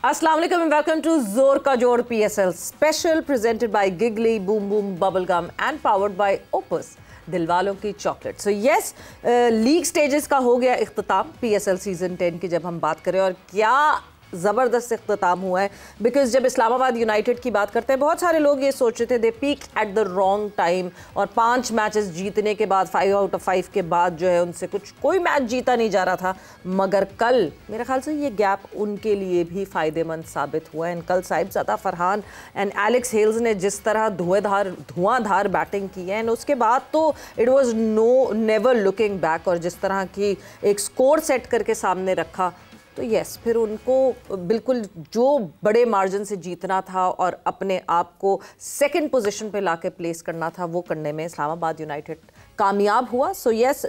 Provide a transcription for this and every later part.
अस्सलाम वालेकुम and welcome to जोर का जोड़ PSL special presented by Giggly Boom Boom bubble gum and powered by Opus दिलवालों की chocolate. So yes, league stages का हो गया इख्तिताम PSL सीजन 10 की जब हम बात करें, और क्या ज़बरदस्त इख्तिताम हुआ है। बिकॉज जब इस्लामाबाद यूनाइटेड की बात करते हैं, बहुत सारे लोग ये सोच रहे थे they peak at the wrong time, और 5 मैचेस जीतने के बाद 5 आउट ऑफ 5 के बाद जो है उनसे कोई मैच जीता नहीं जा रहा था। मगर कल मेरे ख्याल से ये गैप उनके लिए भी फ़ायदेमंद साबित हुआ है। कल Sahibzada Farhan and Alex Hales ने जिस तरह धुआंधार बैटिंग की है, एंड उसके बाद तो it was never looking back, और जिस तरह की एक स्कोर सेट करके सामने रखा, तो यस, फिर उनको बिल्कुल जो बड़े मार्जिन से जीतना था और अपने आप को सेकंड पोजीशन पे लाके प्लेस करना था, वो करने में इस्लामाबाद यूनाइटेड कामयाब हुआ। So yes,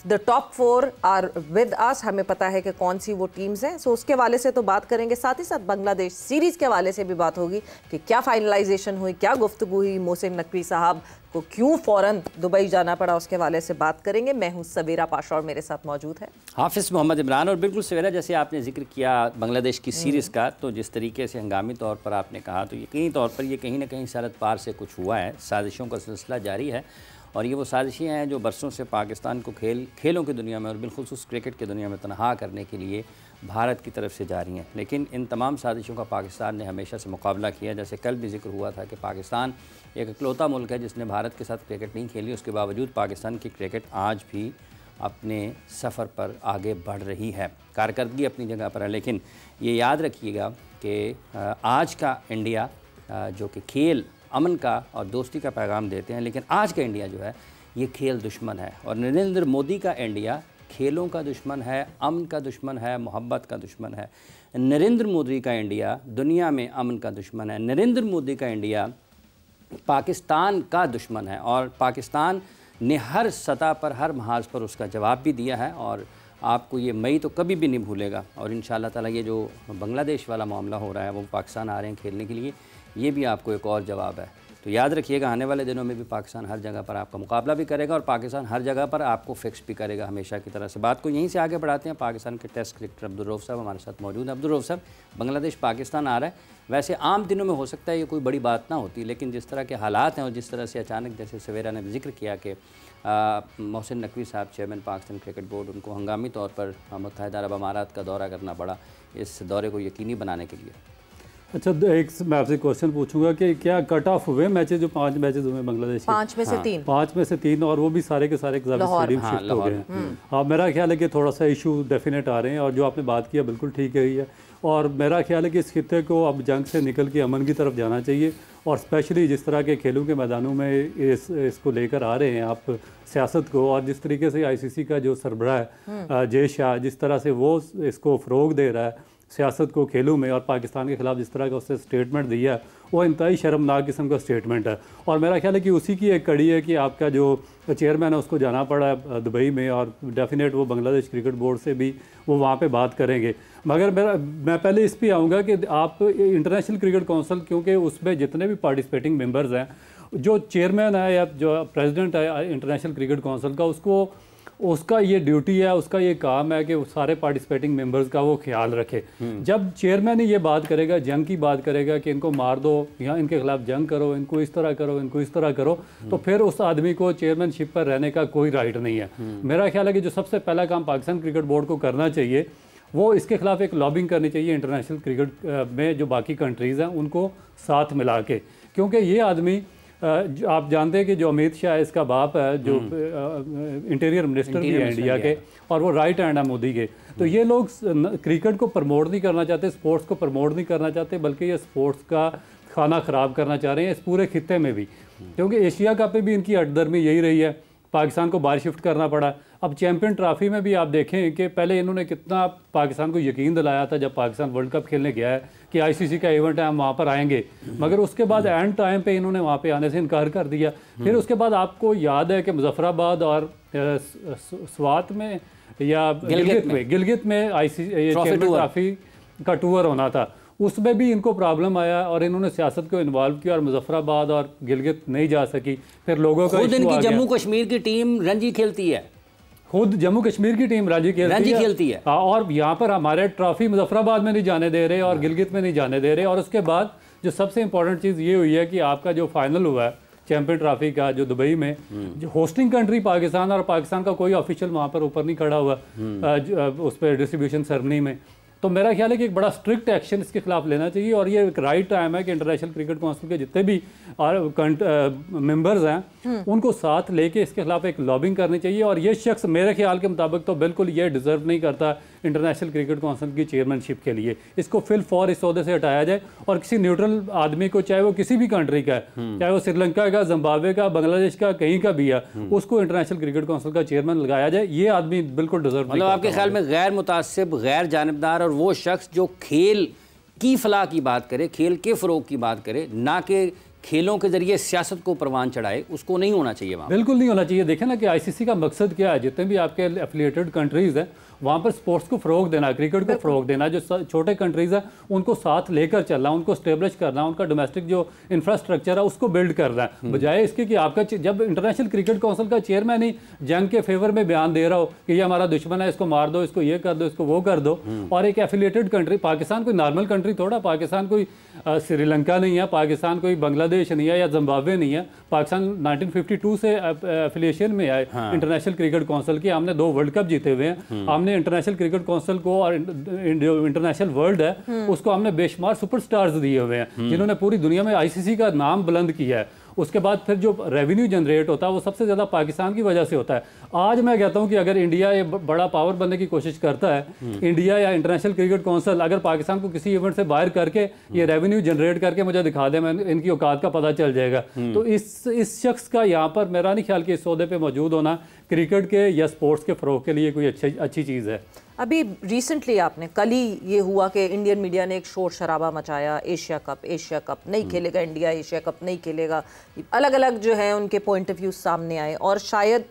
the top 4 are with us. हमें पता है कि कौन सी वो टीम्स हैं, सो उसके हवाले से तो बात करेंगे, साथ ही साथ बांग्लादेश सीरीज़ के हवाले से भी बात होगी कि क्या फाइनलाइजेशन हुई, क्या गुफ्तगू हुई, मोहसिन नकवी साहब को क्यों फ़ौरन दुबई जाना पड़ा, उसके हवाले से बात करेंगे। मैं हूँ सवेरा पाशा और मेरे साथ मौजूद है हाफिज़ मोहम्मद इमरान। और बिल्कुल सवेरा, जैसे आपने जिक्र किया बांग्लादेश की सीरीज़ का, तो जिस तरीके से हंगामी तौर पर आपने कहा, तो यकीनी तौर पर ये कहीं ना कहीं सरहद पार से कुछ हुआ है। साजिशों का सिलसिला जारी है, और ये वो साजिशें हैं जो बरसों से पाकिस्तान को खेलों की दुनिया में और बिलखुसूस क्रिकेट की दुनिया में तनहा करने के लिए भारत की तरफ से जारी हैं। लेकिन इन तमाम साजिशों का पाकिस्तान ने हमेशा से मुकाबला किया। जैसे कल भी जिक्र हुआ था कि पाकिस्तान एक इकलौता मुल्क है जिसने भारत के साथ क्रिकेट नहीं खेली, उसके बावजूद पाकिस्तान की क्रिकेट आज भी अपने सफ़र पर आगे बढ़ रही है, कारकर्दगी अपनी जगह पर है। लेकिन ये याद रखिएगा कि आज का इंडिया जो कि खेल अमन का और दोस्ती का पैगाम देते हैं, लेकिन आज का इंडिया जो है ये खेल दुश्मन है। और नरेंद्र मोदी का इंडिया खेलों का दुश्मन है, अमन का दुश्मन है, मोहब्बत का दुश्मन है। नरेंद्र मोदी का इंडिया दुनिया में अमन का दुश्मन है। नरेंद्र मोदी का इंडिया पाकिस्तान का दुश्मन है, और पाकिस्तान ने हर सतह पर, हर महाज पर उसका जवाब भी दिया है। और आपको ये मई तो कभी भी नहीं भूलेगा। और इंशाअल्लाह ताला ये जो बांग्लादेश वाला मामला हो रहा है, वो पाकिस्तान आ रहे हैं खेलने के लिए, ये भी आपको एक और जवाब है। तो याद रखिएगा, आने वाले दिनों में भी पाकिस्तान हर जगह पर आपका मुकाबला भी करेगा, और पाकिस्तान हर जगह पर आपको फिक्स भी करेगा, हमेशा की तरह से। बात को यहीं से आगे बढ़ाते हैं। पाकिस्तान के टेस्ट क्रिकेटर अब्दुल रऊफ साहब हमारे साथ मौजूद हैं। अब्दुल रऊफ साहब, बांग्लादेश पाकिस्तान आ रहा है, वैसे आम दिनों में हो सकता है ये कोई बड़ी बात ना होती, लेकिन जिस तरह के हालात हैं और जिस तरह से अचानक, जैसे सवेरा ने जिक्र किया कि मोहसिन नकवी साहब चेयरमैन पाकिस्तान क्रिकेट बोर्ड, उनको हंगामी तौर पर मुत्तहिदा अरब अमारात का दौरा करना पड़ा इस दौरे को यकीनी बनाने के लिए। अच्छा, एक मैं आपसे क्वेश्चन पूछूंगा कि क्या कट ऑफ हुए मैचेस, जो 5 मैचेस हुए बांग्लादेश के? 5 में से 3। 5 में से 3, और वो भी सारे के सारे स्टेडियम शिफ्ट हो गए हैं। हाँ, मेरा ख्याल है कि थोड़ा सा इशू डेफिनेट आ रहे हैं, और जो आपने बात किया बिल्कुल ठीक है। और मेरा ख्याल है कि इस खित्ते को अब जंग से निकल के अमन की तरफ जाना चाहिए, और स्पेशली जिस तरह के खेलों के मैदानों में इसको लेकर आ रहे हैं आप सियासत को, और जिस तरीके से ICC का जो सरबराह है जय शाह, जिस तरह से वो इसको फ़रोग दे रहा है सियासत को खेलों में, और पाकिस्तान के ख़िलाफ़ जिस तरह का उसने स्टेटमेंट दिया है, वो इंतहाई शर्मनाक किस्म का स्टेटमेंट है। और मेरा ख्याल है कि उसी की एक कड़ी है कि आपका जो चेयरमैन है उसको जाना पड़ा है दुबई में, और डेफिनेट वो बांग्लादेश क्रिकेट बोर्ड से भी वो वहाँ पे बात करेंगे। मगर मैं पहले इस पर आऊँगा कि आप इंटरनेशनल क्रिकेट काउंसिल, क्योंकि उसमें जितने भी पार्टिसिपेटिंग मेम्बर्स हैं, जो चेयरमैन है या जो प्रेसिडेंट है इंटरनेशनल क्रिकेट काउंसिल का, उसका ये ड्यूटी है, उसका ये काम है कि सारे पार्टिसिपेटिंग मेंबर्स का वो ख्याल रखे। जब चेयरमैन ये बात करेगा, जंग की बात करेगा कि इनको मार दो या इनके खिलाफ जंग करो, इनको इस तरह करो, इनको इस तरह करो, तो फिर उस आदमी को चेयरमैनशिप पर रहने का कोई राइट नहीं है। मेरा ख्याल है कि जो सबसे पहला काम पाकिस्तान क्रिकेट बोर्ड को करना चाहिए, वो इसके खिलाफ एक लॉबिंग करनी चाहिए इंटरनेशनल क्रिकेट में, जो बाकी कंट्रीज़ हैं उनको साथ मिला के। क्योंकि ये आदमी, आप जानते हैं कि जो अमित शाह इसका बाप है, जो इंटीरियर मिनिस्टर भी है इंडिया के, और वो राइट हैंड है मोदी के। तो ये लोग क्रिकेट को प्रमोट नहीं करना चाहते, स्पोर्ट्स को प्रमोट नहीं करना चाहते, बल्कि ये स्पोर्ट्स का खाना ख़राब करना चाह रहे हैं इस पूरे खित्ते में भी। क्योंकि एशिया कप पे भी इनकी अटदर्मी यही रही है, पाकिस्तान को बाहर शिफ्ट करना पड़ा। अब चैंपियन ट्रॉफी में भी आप देखें कि पहले इन्होंने कितना पाकिस्तान को यकीन दिलाया था जब पाकिस्तान वर्ल्ड कप खेलने गया है कि ICC का इवेंट है, हम वहाँ पर आएंगे, मगर उसके बाद एंड टाइम पे इन्होंने वहाँ पे आने से इनकार कर दिया। फिर उसके बाद आपको याद है कि मुजफ्फराबाद और स्वात में या गिलगित में ICC चैंपियन ट्रॉफी का टूर होना था, उसमें भी इनको प्रॉब्लम आया और इन्होंने सियासत को इन्वॉल्व किया और मुजफ्फराबाद और गिलगित नहीं जा सकी। फिर लोगों का खुद इनकी जम्मू कश्मीर की टीम रणजी खेलती है, खुद जम्मू कश्मीर की टीम रणजी खेलती है और यहाँ पर हमारे ट्रॉफी मुजफ्फराबाद में नहीं जाने दे रहे और गिलगित में नहीं जाने दे रहे। और उसके बाद जो सबसे इंपॉर्टेंट चीज़ ये हुई है कि आपका जो फाइनल हुआ है चैंपियन ट्रॉफी का जो दुबई में, जो होस्टिंग कंट्री पाकिस्तान, और पाकिस्तान का कोई ऑफिशियल वहाँ पर ऊपर नहीं खड़ा हुआ उस पर डिस्ट्रीब्यूशन सेरेमनी में, तो मेरा ख्याल है कि एक बड़ा स्ट्रिक्ट एक्शन इसके खिलाफ लेना चाहिए। और ये एक राइट टाइम है कि इंटरनेशनल क्रिकेट काउंसिल के जितने भी मेंबर्स हैं उनको साथ लेके इसके खिलाफ एक लॉबिंग करनी चाहिए। और ये शख्स मेरे ख्याल के मुताबिक तो बिल्कुल ये डिजर्व नहीं करता इंटरनेशनल क्रिकेट काउंसिल की चेयरमैनशिप के लिए। इसको फिल फॉर इस ओहदे से हटाया जाए और किसी न्यूट्रल आदमी को, चाहे वो किसी भी कंट्री का है, चाहे वो श्रीलंका का, जिम्बाब्वे का, बांग्लादेश का, कहीं का भी है, उसको इंटरनेशनल क्रिकेट काउंसिल का चेयरमैन लगाया जाए। ये आदमी बिल्कुल डिजर्व, मतलब आपके ख्याल में गैर मुतासिब, गैर जानिबदार और वो शख्स जो खेल की फलाह की बात करे, खेल के फ़रोग की बात करे, ना कि खेलों के जरिए सियासत को परवान चढ़ाए, उसको नहीं होना चाहिए वहाँ। बिल्कुल नहीं होना चाहिए। देखें ना कि आईसीसी का मकसद क्या है, जितने भी आपके एफिलिएटेड कंट्रीज़ हैं वहाँ पर स्पोर्ट्स को फ़रोग देना, क्रिकेट को फ़रोग देना, जो छोटे कंट्रीज़ हैं उनको साथ लेकर चलना, उनको स्टेब्लिश करना, उनका डोमेस्टिक जो इंफ्रास्ट्रक्चर है उसको बिल्ड करना, बजाय इसके कि आपका जब इंटरनेशनल क्रिकेट काउंसिल का चेयरमैन ही जंग के फेवर में बयान दे रहा हो कि ये हमारा दुश्मन है, इसको मार दो, इसको ये कर दो, इसको वो कर दो। और एक एफिलिएटेड कंट्री, पाकिस्तान कोई नॉर्मल कंट्री थोड़ा, पाकिस्तान कोई श्रीलंका नहीं है, पाकिस्तान कोई बांग्लादेश नहीं है या जिम्बाब्वे नहीं है। पाकिस्तान 1952 से एफिलिएशन में आए इंटरनेशनल क्रिकेट काउंसिल के। हमने 2 वर्ल्ड कप जीते हुए हैं। हमने इंटरनेशनल क्रिकेट काउंसिल को और इंटरनेशनल वर्ल्ड है उसको हमने बेशुमार सुपरस्टार्स दिए हुए हैं जिन्होंने पूरी दुनिया में आईसीसी का नाम बुलंद किया है। उसके बाद फिर जो रेवेन्यू जनरेट होता है वो सबसे ज़्यादा पाकिस्तान की वजह से होता है। आज मैं कहता हूं कि अगर इंडिया ये बड़ा पावर बनने की कोशिश करता है, इंडिया या इंटरनेशनल क्रिकेट काउंसिल अगर पाकिस्तान को किसी इवेंट से बाहर करके ये रेवेन्यू जनरेट करके मुझे दिखा दे, मैं इनकी औकात का पता चल जाएगा। तो इस शख्स का यहाँ पर मेरा नहीं ख्याल कि इस सौदे पे मौजूद होना क्रिकेट के या स्पोर्ट्स के फ़रोग के लिए कोई अच्छी चीज़ है। अभी रिसेंटली आपने, कल ही ये हुआ कि इंडियन मीडिया ने एक शोर शराबा मचाया, एशिया कप नहीं खेलेगा इंडिया, एशिया कप नहीं खेलेगा, अलग अलग जो है उनके पॉइंट ऑफ व्यू सामने आए और शायद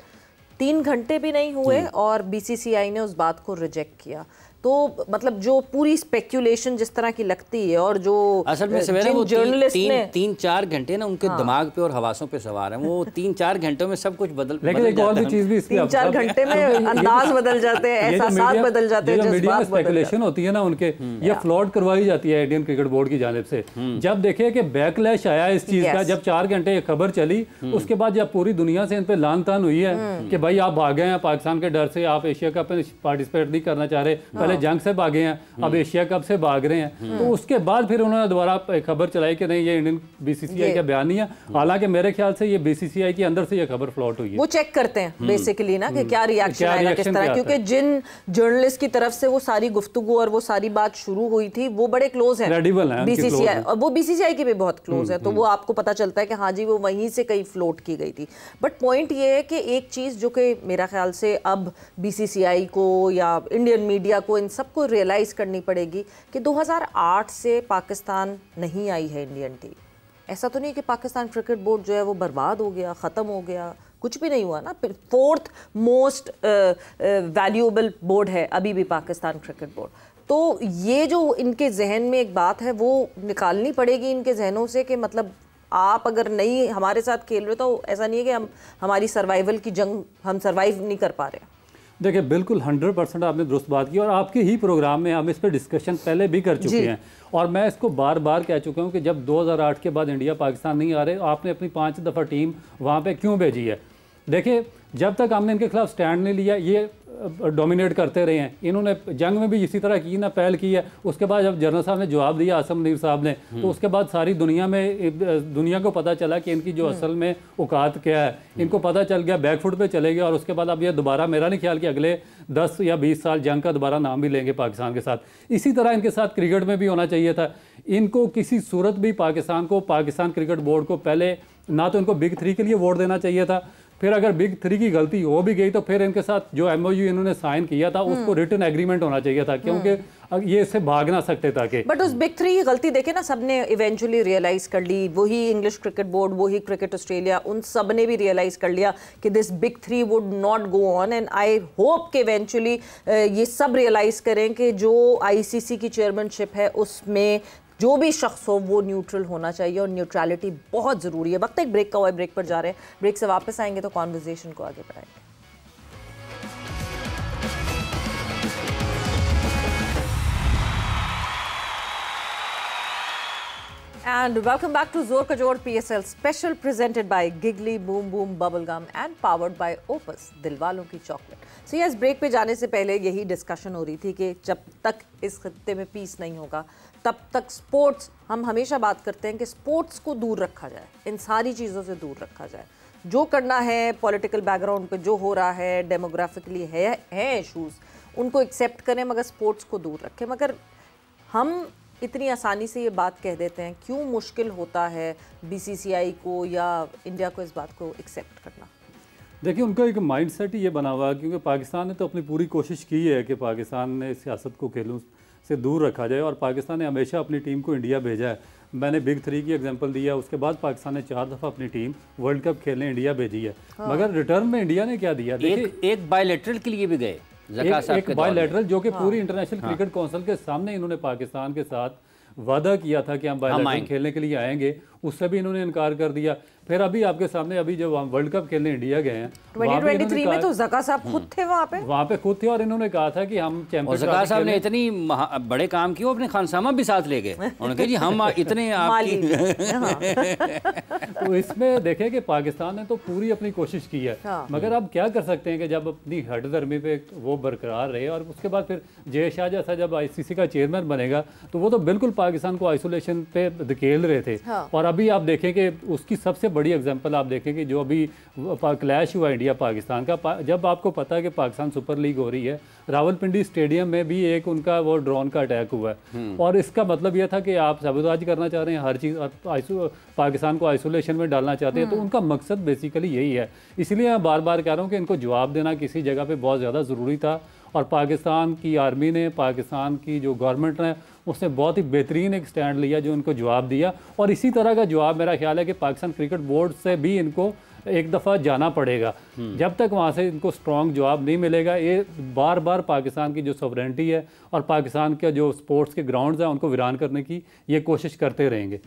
3 घंटे भी नहीं हुए और बीसीसीआई ने उस बात को रिजेक्ट किया। तो मतलब जो पूरी स्पेक्यूलेशन जिस तरह की लगती है और जो असल में सवेरा वो तीन चार घंटे ना उनके दिमाग पे और हवासों पे सवार हैं। वो 3-4 घंटों में सब कुछ बदल जाता है। 3-4 घंटे में अंदाज बदल जाते हैं, एहसास बदल जाते हैं, मीडिया में स्पेकुलेशन होती है ना उनके, ये फ्लॉट करवाई जाती है इंडियन क्रिकेट बोर्ड की जानिब से। जब देखे कि बैकलैश आया इस चीज का, जब 4 घंटे ये खबर चली, उसके बाद जब पूरी दुनिया से इन पे लान तान हुई है कि भाई आप भागे हैं पाकिस्तान के डर से, आप एशिया कप में पार्टिसिपेट नहीं करना चाह रहे, पहले जंग से भागे हैं, अब एशिया कप से भाग रहे हैं, तो उसके बाद फिर उन्होंने दोबारा खबर चलाई कि नहीं ये इंडियन बीसीसीआई का बयान नहीं है। हालांकि मेरे ख्याल से ये बीसीसीआई के अंदर से ये खबर फ्लॉट हुई है। वो चेक करते हैं बेसिकली ना कि क्या रिएक्शन आएगा किस तरह, क्योंकि जिन जर्नलिस्ट की तरफ से वो सारी गुफ्तगू और वो सारी बात शुरू हुई थी वो बड़े क्लोज हैं बीसीसीआई, और वो बीसीसीआई के भी बहुत क्लोज है, तो वो आपको पता चलता है कि हाँ जी वो वहीं से कहीं फ्लोट की गई थी। बट पॉइंट ये है कि एक चीज़ जो कि मेरा ख्याल से अब बीसीसीआई को या इंडियन मीडिया को इन सबको रियलाइज़ करनी पड़ेगी कि 2008 से पाकिस्तान नहीं आई है इंडियन टीम। ऐसा तो नहीं कि पाकिस्तान क्रिकेट बोर्ड जो है वो बर्बाद हो गया, ख़त्म हो गया, कुछ भी नहीं हुआ ना। 4th मोस्ट वैल्यूएबल बोर्ड है अभी भी पाकिस्तान क्रिकेट बोर्ड। तो ये जो इनके जहन में एक बात है वो निकालनी पड़ेगी इनके जहनों से कि मतलब आप अगर नहीं हमारे साथ खेल रहे तो ऐसा नहीं है कि हमारी सर्वाइवल की जंग हम सर्वाइव नहीं कर पा रहे। देखिए बिल्कुल 100% आपने दुरुस्त बात की और आपके ही प्रोग्राम में हम इस पर डिस्कशन पहले भी कर चुके हैं और मैं इसको बार बार कह चुका हूँ कि जब 2008 के बाद इंडिया पाकिस्तान नहीं आ रहे, आपने अपनी 5 दफ़ा टीम वहाँ पे क्यों भेजी है। देखिए जब तक हमने इनके खिलाफ स्टैंड नहीं लिया ये डोमिनेट करते रहे हैं। इन्होंने जंग में भी इसी तरह की ना पहल की है। उसके बाद जब जनरल साहब ने जवाब दिया आसम मुनीर साहब ने, तो उसके बाद सारी दुनिया को पता चला कि इनकी जो असल में औकात क्या है, इनको पता चल गया, बैकफुट पे चले गए और उसके बाद अब ये दोबारा मेरा नहीं ख्याल कि अगले 10 या 20 साल जंग का दोबारा नाम भी लेंगे पाकिस्तान के साथ। इसी तरह इनके साथ क्रिकेट में भी होना चाहिए था। इनको किसी सूरत भी पाकिस्तान क्रिकेट बोर्ड को पहले ना तो इनको बिग 3 के लिए वोट देना चाहिए था, फिर अगर बिग 3 की गलती हो भी गई तो फिर इनके साथ जो MOU इन्होंने साइन किया था उसको रिटन एग्रीमेंट होना चाहिए था, क्योंकि ये इससे भाग ना सकते ताकि। बट उस बिग 3 की गलती देखे ना सबने इवेंचुअली रियलाइज कर ली, वही इंग्लिश क्रिकेट बोर्ड, वही क्रिकेट ऑस्ट्रेलिया, उन सब ने भी रियलाइज कर लिया कि this big 3 would not go on. And I hope कि इवेंचुअली ये सब रियलाइज करें कि जो ICC की चेयरमैनशिप है उसमें जो भी शख्स हो वो न्यूट्रल होना चाहिए और न्यूट्रलिटी बहुत ज़रूरी है। वक्त एक ब्रेक का हुआ है, ब्रेक पर जा रहे हैं, ब्रेक से वापस आएंगे तो कॉन्वर्सेशन को आगे बढ़ाएंगे। And welcome back to Zor Ka Jor PSL special presented by Giggly Boom Boom Bubblegum and powered by Opus, दिलवालों की चॉकलेट। So yes, ब्रेक पे जाने से पहले यही डिस्कशन हो रही थी कि जब तक इस खत्ते में पीस नहीं होगा तब तक स्पोर्ट्स, हम हमेशा बात करते हैं कि स्पोर्ट्स को दूर रखा जाए, इन सारी चीज़ों से दूर रखा जाए। जो करना है पॉलिटिकल बैकग्राउंड पे जो हो रहा है, डेमोग्राफिकली है इशूज़, उनको एक्सेप्ट करें मगर स्पोर्ट्स को दूर रखें। मगर हम इतनी आसानी से ये बात कह देते हैं, क्यों मुश्किल होता है बीसीसीआई को या इंडिया को इस बात को एक्सेप्ट करना? देखिए, उनका एक माइंडसेट ही ये बना हुआ है, क्योंकि पाकिस्तान ने तो अपनी पूरी कोशिश की है कि पाकिस्तान ने सियासत को खेलों से दूर रखा जाए, और पाकिस्तान ने हमेशा अपनी टीम को इंडिया भेजा है। मैंने बिग 3 की एग्जांपल दिया, उसके बाद पाकिस्तान ने 4 दफ़ा अपनी टीम वर्ल्ड कप खेलने इंडिया भेजी है। मगर रिटर्न में इंडिया ने क्या दिया? एक बायलैटरल के लिए भी गए, एक बायलैटरल जो कि पूरी इंटरनेशनल क्रिकेट काउंसिल के सामने इन्होंने पाकिस्तान के साथ वादा किया था कि हम बायलैटरल खेलने के लिए आएंगे, उससे भी इन्होंने इनकार कर दिया। फिर अभी आपके सामने अभी जब हम वर्ल्ड कप खेलने इंडिया गए हैं 2023 में तो ज़का साहब खुद थे वहाँ पे खुद थे, और इन्होंने कहा था कि हम चैंपियन। ज़का साहब ने इतनी बड़े काम किए, अपने खानसामा भी साथ ले गए, उन्होंने कहा जी हम इतने आपकी तो इसमें देखें कि पाकिस्तान ने तो पूरी अपनी कोशिश की है। मगर अब क्या कर सकते हैं कि जब अपनी हटधर्मी पे वो बरकरार रहे, और उसके बाद फिर जय शाह जैसा जब ICC का चेयरमैन बनेगा तो वो तो बिल्कुल पाकिस्तान को आइसोलेशन पे धकेल रहे थे। और अभी आप देखें कि उसकी सबसे बड़ी एग्जांपल आप देखें कि जो अभी क्लैश हुआ इंडिया पाकिस्तान का, जब आपको पता है कि पाकिस्तान सुपर लीग हो रही है, रावलपिंडी स्टेडियम में भी एक उनका वो ड्रोन का अटैक हुआ है, और इसका मतलब यह था कि आप सबूताज करना चाह रहे हैं हर चीज़, पाकिस्तान को आइसोलेशन में डालना चाहते हैं। तो उनका मकसद बेसिकली यही है। इसलिए मैं बार बार कह रहा हूँ कि इनको जवाब देना किसी जगह पर बहुत ज़्यादा ज़रूरी था, और पाकिस्तान की आर्मी ने, पाकिस्तान की जो गवर्नमेंट ने, उसने बहुत ही बेहतरीन एक स्टैंड लिया जो इनको जवाब दिया। और इसी तरह का जवाब मेरा ख्याल है कि पाकिस्तान क्रिकेट बोर्ड से भी इनको एक दफ़ा जाना पड़ेगा। जब तक वहाँ से इनको स्ट्रॉन्ग जवाब नहीं मिलेगा, ये बार बार पाकिस्तान की जो सॉवरेनिटी है और पाकिस्तान के जो स्पोर्ट्स के ग्राउंड्स हैं उनको वीरान करने की ये कोशिश करते रहेंगे।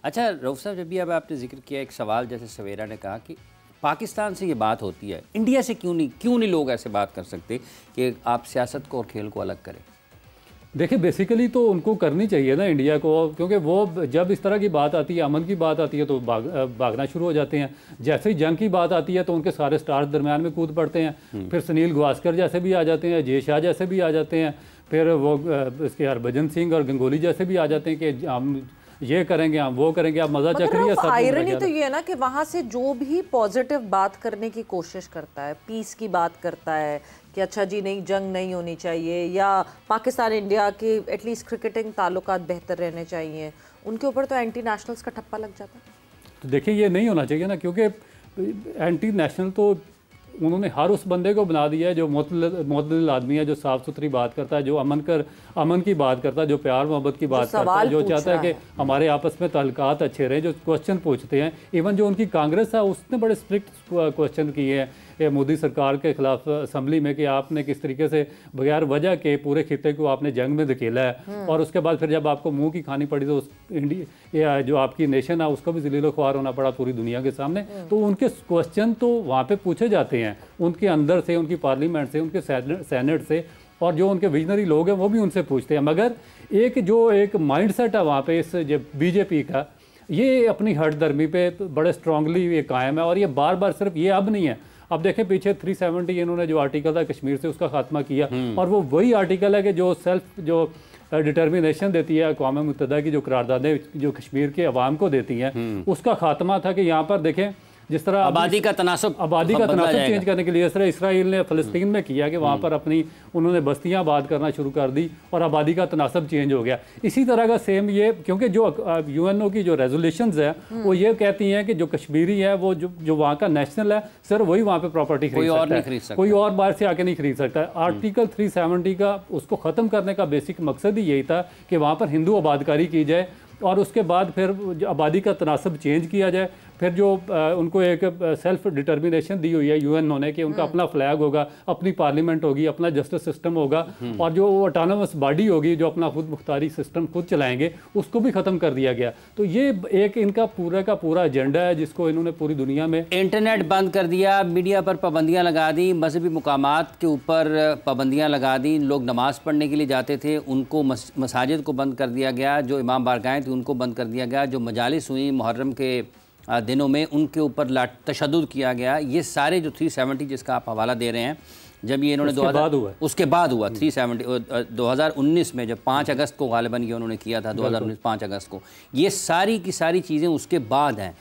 अच्छा रऊफ साहब, जब भी अब आपने जिक्र किया एक सवाल, जैसे सवेरा ने कहा कि पाकिस्तान से ये बात होती है, इंडिया से क्यों नहीं लोग ऐसे बात कर सकते कि आप सियासत को और खेल को अलग करें? देखिए, बेसिकली तो उनको करनी चाहिए ना इंडिया को, क्योंकि वो जब इस तरह की बात आती है, अमन की बात आती है, तो भागना शुरू हो जाते हैं। जैसे ही जंग की बात आती है तो उनके सारे स्टार्स दरमियान में कूद पड़ते हैं। फिर सुनील गावस्कर जैसे भी आ जाते हैं, जय शाह जैसे भी आ जाते हैं, फिर वो इसके हरभजन सिंह और गंगोली जैसे भी आ जाते हैं कि हम ये करेंगे, हम वो करेंगे, आप मजा चख रही है। आयरनी तो ये है ना कि वहाँ से जो भी पॉजिटिव बात करने की कोशिश करता है, पीस की बात करता है कि अच्छा जी नहीं, जंग नहीं होनी चाहिए, या पाकिस्तान इंडिया के एटलीस्ट क्रिकेटिंग ताल्लुकात बेहतर रहने चाहिए, उनके ऊपर तो एंटी नेशनल्स का ठप्पा लग जाता है। तो देखिए, ये नहीं होना चाहिए ना, क्योंकि एंटी नेशनल तो उन्होंने हर उस बंदे को बना दिया है जो मोतदिल आदमी है, जो साफ़ सुथरी बात करता है, जो अमन की बात करता है, जो प्यार मोहब्बत की बात करता है, जो चाहता है कि हमारे आपस में ताल्लुकात अच्छे रहे, जो क्वेश्चन पूछते हैं। इवन जो उनकी कांग्रेस है उसने बड़े स्ट्रिक्ट क्वेश्चन किए हैं मोदी सरकार के खिलाफ असम्बली में कि आपने किस तरीके से बगैर वजह के पूरे खिते को आपने जंग में धकेला है, और उसके बाद फिर जब आपको मुंह की खानी पड़ी तो इंडिया जो आपकी नेशन है उसको भी ज़लील ख्वार होना पड़ा पूरी दुनिया के सामने। तो उनके क्वेश्चन तो वहाँ पे पूछे जाते हैं, उनके अंदर से, उनकी पार्लियामेंट से, उनके सेनेट से, और जो उनके विजनरी लोग हैं वो भी उनसे पूछते हैं। मगर एक माइंडसेट है वहाँ पे इस बीजेपी का, ये अपनी हटधर्मी पे बड़े स्ट्रांगली ये कायम है, और ये बार बार सिर्फ ये अब नहीं है। अब देखें, पीछे 370 इन्होंने जो आर्टिकल था कश्मीर से, उसका खात्मा किया, और वो वही आर्टिकल है कि जो जो डिटर्मिनेशन देती है अक़वाम मुत्तहिदा की, जो करारदादें जो कश्मीर के अवाम को देती हैं, उसका खात्मा था कि यहाँ पर देखें जिस तरह आबादी का तनासब चेंज करने के लिए इस तरह इसराइल ने फ़लस्तीन में किया कि वहाँ पर अपनी उन्होंने बस्तियाँ आबाद करना शुरू कर दी और आबादी का तनासब चेंज हो गया। इसी तरह का सेम ये, क्योंकि जो UNO की जो रेजोल्यूशंस है वो ये कहती हैं कि जो कश्मीरी है वो जो वहाँ का नेशनल है, सिर्फ वही वहाँ पर प्रॉपर्टी खरीद सकता है, कोई और बाहर से आके नहीं खरीद सकता। आर्टिकल 370 का उसको ख़त्म करने का बेसिक मकसद ही यही था कि वहाँ पर हिंदू आबादकारी की जाए, और उसके बाद फिर आबादी का तनासब चेंज किया जाए, फिर जो उनको एक सेल्फ डिटर्मिनेशन दी हुई है यूएन ने कि उनका अपना फ्लैग होगा, अपनी पार्लियामेंट होगी, अपना जस्टिस सिस्टम होगा, और जो ऑटोनोमस बॉडी होगी जो अपना खुद मुख्तारी सिस्टम खुद चलाएंगे, उसको भी ख़त्म कर दिया गया। तो ये एक इनका पूरा का पूरा एजेंडा है जिसको इन्होंने पूरी दुनिया में। इंटरनेट बंद कर दिया, मीडिया पर पाबंदियाँ लगा दी, मजहबी मुकामात के ऊपर पाबंदियाँ लगा दी, लोग नमाज़ पढ़ने के लिए जाते थे उनको मसाजिद को बंद कर दिया गया, जो इमाम बारगाहें थी उनको बंद कर दिया गया, जो मजालिस हुई मुहर्रम के दिनों में उनके ऊपर तशद्दुद किया गया। ये सारे जो 370 जिसका आप हवाला दे रहे हैं, जब ये इन्होंने उसके बाद हुआ 370 2019 में, जब 5 अगस्त को गालिबन ये उन्होंने किया था, 2019 5 अगस्त को, ये सारी की सारी चीज़ें उसके बाद हैं।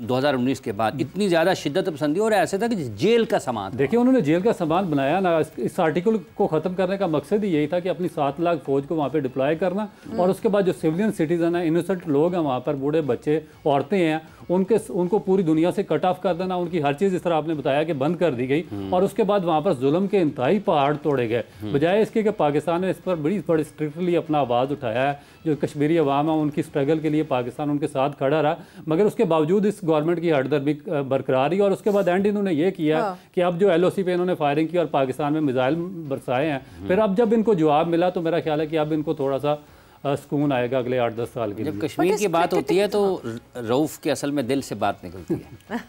2019 के बाद इतनी ज़्यादा शिद्दत पसंदी और ऐसे था कि जेल का सामान, देखिए उन्होंने जेल का सामान बनाया ना। इस आर्टिकल को ख़त्म करने का मकसद ही यही था कि अपनी 7 लाख फौज को वहाँ पे डिप्लॉय करना, और उसके बाद जो सिविलियन सिटीज़न है, इनोसेंट लोग हैं वहाँ पर, बूढ़े बच्चे औरतें हैं, उनको पूरी दुनिया से कट ऑफ कर देना, उनकी हर चीज़ इस तरह आपने बताया कि बंद कर दी गई, और उसके बाद वहाँ पर जुल्म के इंतहाई पहाड़ तोड़े गए। बजाय इसके कि पाकिस्तान ने इस पर बड़ी स्ट्रिक्टली अपना आवाज़ उठाया है, जो कश्मीरी अवाम है उनकी स्ट्रगल के लिए पाकिस्तान उनके साथ खड़ा रहा, मगर उसके बावजूद इस गवर्नमेंट की हरदर्मी बरकरार रही। और उसके बाद एंड इन्होंने ये किया कि अब जो LOC पे इन्होंने फायरिंग की और पाकिस्तान में मिसाइल बरसाए हैं, फिर अब जब इनको जवाब मिला तो मेरा ख्याल है कि अब इनको थोड़ा सा सुकून आएगा अगले 8-10 साल के लिए। जब कश्मीर की बात होती है तो रऊफ के असल में दिल से बात निकलती है।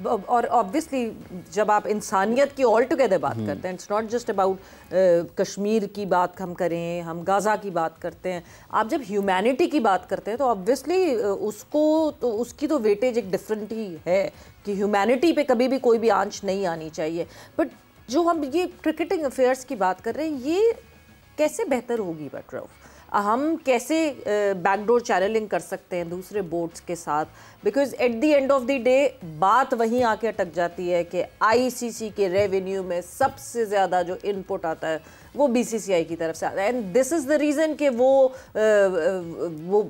और ऑब्वियसली जब आप इंसानियत की ऑल टुगेदर बात करते हैं, it's not just about Kashmir की बात हम करें, हम गाज़ा की बात करते हैं, आप जब ह्यूमैनिटी की बात करते हैं तो ऑब्वियसली उसकी तो वेटेज एक डिफरेंट ही है कि ह्यूमैनिटी पे कभी भी कोई भी आंच नहीं आनी चाहिए। बट जो हम ये क्रिकेटिंग अफेयर्स की बात कर रहे हैं, ये कैसे बेहतर होगी बटरफ? हम कैसे बैकडोर चैनलिंग कर सकते हैं दूसरे बोर्ड्स के साथ? Because at the end of the day बात वहीं आके अटक जाती है कि ICC के रेवेन्यू में सबसे ज़्यादा जो इनपुट आता है वो BCCI की तरफ से आता है, and this is the reason कि वो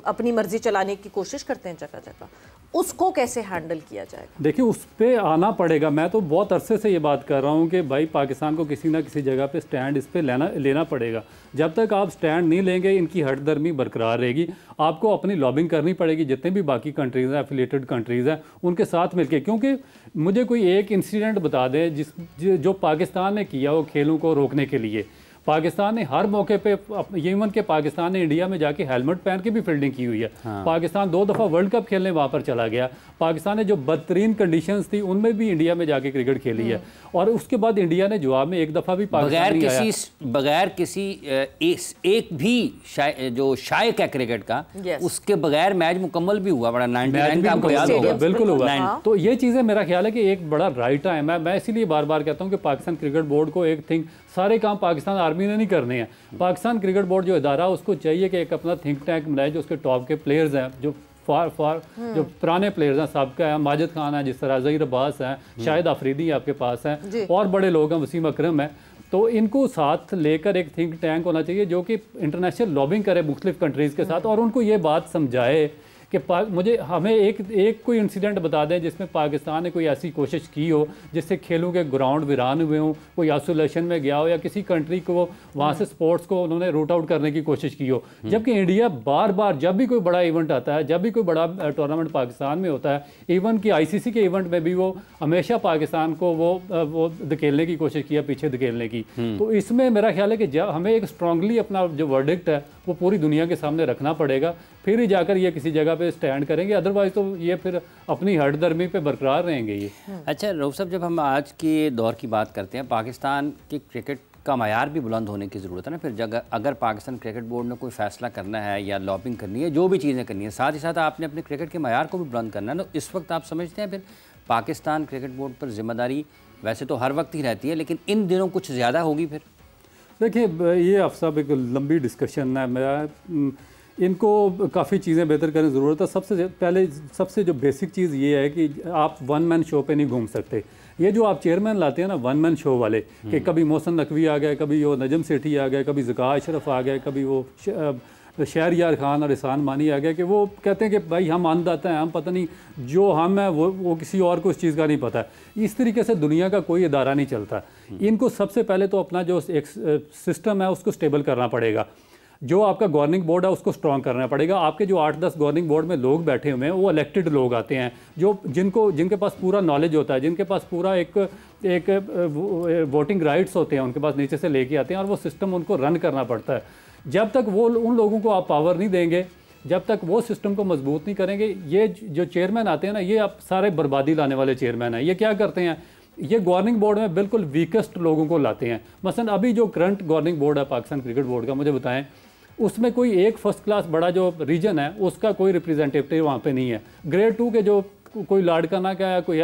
अपनी मर्जी चलाने की कोशिश करते हैं जगह जगह। उसको कैसे हैंडल किया जाएगा? देखिए उस पर आना पड़ेगा। मैं तो बहुत अरसे से ये बात कर रहा हूँ कि भाई पाकिस्तान को किसी ना किसी जगह पे स्टैंड इस पे लेना पड़ेगा। जब तक आप स्टैंड नहीं लेंगे इनकी हठधर्मी बरकरार रहेगी। आपको अपनी लॉबिंग करनी पड़ेगी, जितने भी बाकी कंट्रीज़ हैं, एफिलिएटेड कंट्रीज़ हैं, उनके साथ मिलके। क्योंकि मुझे कोई एक इंसिडेंट बता दें जो पाकिस्तान ने किया हो खेलों को रोकने के लिए। पाकिस्तान ने हर मौके पे इवन के पाकिस्तान ने इंडिया में जाके हेलमेट पहन के भी फील्डिंग की हुई है। पाकिस्तान 2 दफ़ा वर्ल्ड कप खेलने वहाँ पर चला गया। पाकिस्तान ने जो बदतरीन कंडीशंस थी उनमें भी इंडिया में जाके क्रिकेट खेली है, और उसके बाद इंडिया ने जवाब में एक दफ़ा भी बगैर किसी एक भी जो शायक है क्रिकेट का, उसके बगैर मैच मुकम्मल भी हुआ। बड़ा 99 का आपको याद होगा, बिल्कुल हुआ। तो ये चीज़ें मेरा ख्याल है कि एक बड़ा राइट है। मैं इसीलिए बार बार कहता हूँ कि पाकिस्तान क्रिकेट बोर्ड को एक थिंक, सारे काम पाकिस्तान आर्मी ने नहीं करने हैं। पाकिस्तान क्रिकेट बोर्ड जो इदारा उसको चाहिए कि एक अपना थिंक टैंक बनाए, जो उसके टॉप के प्लेयर्स हैं, जो जो पुराने प्लेयर्स हैं, साबिका है, माजिद खान है, जिस तरह ज़हीर अब्बास हैं, शाहिद आफरीदी आपके पास हैं, और बड़े लोग हैं, वसीम अकरम है। तो इनको साथ लेकर एक थिंक टैंक होना चाहिए जो कि इंटरनेशनल लॉबिंग करे मुख्तलिफ कंट्रीज़ के साथ, और उनको ये बात समझाए कि हमें एक कोई इंसिडेंट बता दें जिसमें पाकिस्तान ने कोई ऐसी कोशिश की हो जिससे खेलों के ग्राउंड वीरान हुए हों, कोई आइसोलेशन में गया हो, या किसी कंट्री को वहाँ से स्पोर्ट्स को उन्होंने रूट आउट करने की कोशिश की हो। जबकि इंडिया बार बार जब भी कोई बड़ा इवेंट आता है, जब भी कोई बड़ा टूर्नामेंट पाकिस्तान में होता है, इवन कि ICC के इवेंट में भी वो हमेशा पाकिस्तान को वो धकेलने की कोशिश किया, पीछे धकेलने की। तो इसमें मेरा ख्याल है कि हमें एक स्ट्रांगली अपना जो वर्डिक्ट है वो पूरी दुनिया के सामने रखना पड़ेगा, फिर ही जाकर ये किसी जगह पे स्टैंड करेंगे। अदरवाइज तो ये फिर अपनी हठधर्मी पे बरकरार रहेंगे ये। अच्छा रऊफ साहब, जब हम आज के दौर की बात करते हैं, पाकिस्तान के क्रिकेट का मायार भी बुलंद होने की ज़रूरत है ना। फिर अगर पाकिस्तान क्रिकेट बोर्ड ने कोई फ़ैसला करना है या लॉबिंग करनी है, जो भी चीज़ें करनी है, साथ ही साथ आपने अपने क्रिकेट के मायार को भी बुलंद करना है। तो इस वक्त आप समझते हैं फिर पाकिस्तान क्रिकेट बोर्ड पर जिम्मेदारी वैसे तो हर वक्त ही रहती है, लेकिन इन दिनों कुछ ज़्यादा होगी फिर? देखिए ये आप सब एक लंबी डिस्कशन है। मैं इनको काफ़ी चीज़ें बेहतर करने की ज़रूरत है। सबसे जो बेसिक चीज़ ये है कि आप वन मैन शो पे नहीं घूम सकते। ये जो आप चेयरमैन लाते हैं ना वन मैन शो वाले, कि कभी मोहसिन नकवी आ गए, कभी वो नजम सेठी आ गए, कभी ज़का अशरफ आ गए, कभी वो शहरयार खान और एहसान मानी आ गया, कि वो कहते हैं कि भाई हम अन्नदाता हैं, हम पता नहीं जो हम हैं वो किसी और को इस चीज़ का नहीं पता है। इस तरीके से दुनिया का कोई इदारा नहीं चलता। इनको सबसे पहले तो अपना जो एक सिस्टम है उसको स्टेबल करना पड़ेगा। जो आपका गवर्निंग बोर्ड है उसको स्ट्रॉन्ग करना पड़ेगा। आपके जो 8-10 गवर्निंग बोर्ड में लोग बैठे हुए हैं वो इलेक्टेड लोग आते हैं, जो जिनके पास पूरा नॉलेज होता है, जिनके पास पूरा एक वोटिंग राइट्स होते हैं, उनके पास नीचे से लेके आते हैं और वो सिस्टम उनको रन करना पड़ता है। जब तक वो उन लोगों को आप पावर नहीं देंगे, जब तक वो सिस्टम को मजबूत नहीं करेंगे, ये जो चेयरमैन आते हैं ना, ये आप सारे बर्बादी लाने वाले चेयरमैन हैं। ये क्या करते हैं, ये गवर्निंग बोर्ड में बिल्कुल वीकेस्ट लोगों को लाते हैं। मसलन अभी जो करंट गवर्निंग बोर्ड है पाकिस्तान क्रिकेट बोर्ड का, मुझे बताएं उसमें कोई एक फर्स्ट क्लास बड़ा जो रीजन है उसका कोई रिप्रेजेंटेटिव वहाँ पे नहीं है। ग्रेड 2 के जो कोई लाड़काना का है, कोई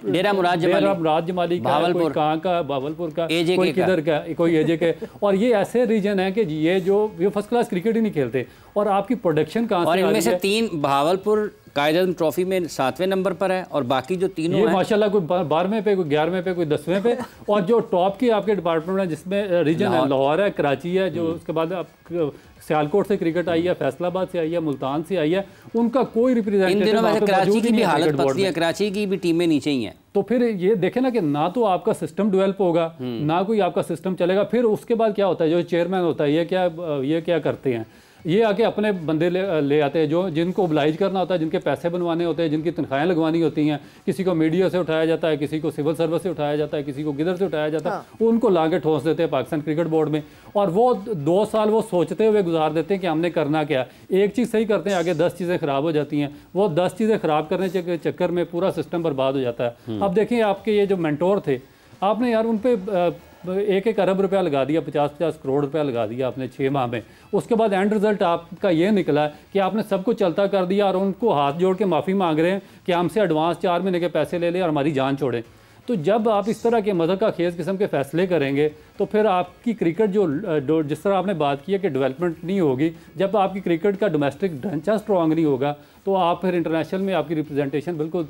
डेरा मुराद जमाली का, कोई कहाँ का, भावलपुर का, कोई किधर का, कोई एजे के, और ये ऐसे रीजन है कि ये फर्स्ट क्लास क्रिकेट ही नहीं खेलते। और आपकी प्रोडक्शन कहाँ से, और इनमें से 3 भावलपुर कायद ट्रॉफी में 7वें नंबर पर है और बाकी जो तीनों ये माशाल्लाह कोई 12वें पे, कोई 11वें पे, कोई 10वें पे। और जो टॉप की आपके डिपार्टमेंट है जिसमें रीजन है, लाहौर है, कराची है, जो उसके बाद आप सियालकोट से क्रिकेट आई है, फैसलाबाद से आई है, मुल्तान से आई है, उनका कोई रिप्रेजेंटेटिव इन दिनों में कराची की भी हालत पतली है, कराची की भी टीमें नीचे ही हैं। तो फिर ये देखें ना कि ना तो आपका सिस्टम डेवलप होगा, ना कोई आपका सिस्टम चलेगा। फिर उसके बाद क्या होता है, जो चेयरमैन होता है ये क्या करते हैं, ये आके अपने बंदे ले आते हैं, जो जिनको ओबलाइज करना होता है, जिनके पैसे बनवाने होते हैं, जिनकी तनख्वाहें लगवानी होती हैं। किसी को मीडिया से उठाया जाता है, किसी को सिविल सर्विस से उठाया जाता है, किसी को किधर से उठाया जाता है, उनको लाके ठोस देते हैं पाकिस्तान क्रिकेट बोर्ड में। और वो 2 साल वो सोचते हुए गुजार देते हैं कि हमने करना क्या। एक चीज़ सही करते हैं, आगे 10 चीज़ें ख़राब हो जाती हैं। वो 10 चीज़ें ख़राब करने के चक्कर में पूरा सिस्टम बर्बाद हो जाता है। अब देखिए आपके ये जो मेंटोर थे, आपने यार उन पर 1-1 अरब रुपया लगा दिया, 50-50 करोड़ रुपया लगा दिया आपने 6 माह में। उसके बाद एंड रिजल्ट आपका ये निकला कि आपने सब कुछ चलता कर दिया और उनको हाथ जोड़ के माफ़ी मांग रहे हैं कि हमसे एडवांस 4 महीने के पैसे ले लें और हमारी जान छोड़ें। तो जब आप इस तरह के मदद का खेज किस्म के फैसले करेंगे तो फिर आपकी क्रिकेट जो जिस तरह आपने बात की है कि डेवलपमेंट नहीं होगी, जब आपकी क्रिकेट का डोमेस्टिक ढांचा स्ट्रॉन्ग नहीं होगा तो आप फिर इंटरनेशनल में आपकी रिप्रेजेंटेशन बिल्कुल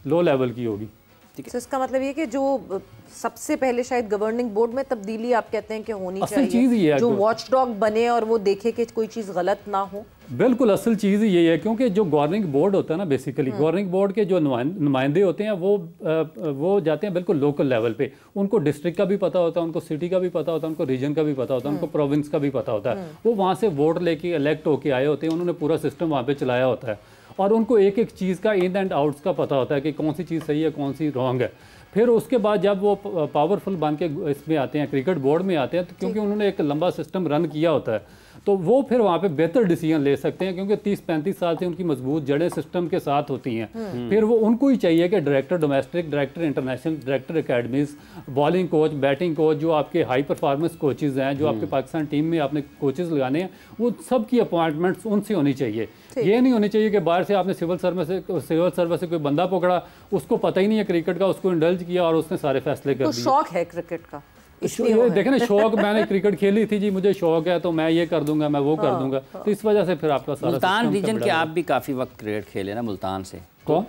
लो लेवल की होगी। तो इसका मतलब ये कि जो सबसे पहले शायद गवर्निंग बोर्ड में तब्दीली आप कहते हैं कि होनी चाहिए, चीज़ ये है जो वॉचडॉग बने और वो देखे कि कोई चीज़ गलत ना हो। बिल्कुल असल चीज़ यही है, क्योंकि जो गवर्निंग बोर्ड होता है ना, बेसिकली गवर्निंग बोर्ड के जो नुमाइंदे होते हैं वो जाते हैं बिल्कुल लोकल लेवल पे। उनको डिस्ट्रिक्ट का भी पता होता है, उनको सिटी का भी पता होता है, उनको रीजन का भी पता होता है, उनको प्रोविंस का भी पता होता है। वो वहाँ से वोट लेके इलेक्ट होके आए होते हैं, उन्होंने पूरा सिस्टम वहाँ पर चलाया होता है और उनको एक एक चीज़ का इन एंड आउट्स का पता होता है कि कौन सी चीज़ सही है, कौन सी रॉन्ग है। फिर उसके बाद जब वो पावरफुल बन के इसमें आते हैं, क्रिकेट बोर्ड में आते हैं, तो क्योंकि उन्होंने एक लंबा सिस्टम रन किया होता है तो वो फिर वहाँ पे बेहतर डिसीजन ले सकते हैं, क्योंकि 30-35 साल से उनकी मजबूत जड़ें सिस्टम के साथ होती हैं। फिर वो उनको ही चाहिए कि director domestic, director international, director academies, bowling coach, batting coach, जो आपके हाई परफॉर्मेंस कोचेज़ हैं, जो आपके पाकिस्तान टीम में आपने कोचेज़ लगाने हैं, वो सब की अपॉइंटमेंट्स उनसे होनी चाहिए। ये नहीं होनी चाहिए कि बाहर से आपने सिविल सर्विस से कोई बंदा पकड़ा, उसको पता ही नहीं है क्रिकेट का, उसको इंडल्ज किया और उसने सारे फैसले कर दिए। शौक है क्रिकेट का, देखें ना, शौक, मैंने क्रिकेट खेली थी जी, मुझे शौक है तो मैं ये कर दूंगा, मैं वो कर दूंगा, तो इस वजह से फिर आपका सारा मुल्तान रीजन के आप भी काफ़ी वक्त क्रिकेट खेले ना मुल्तान से। कौन?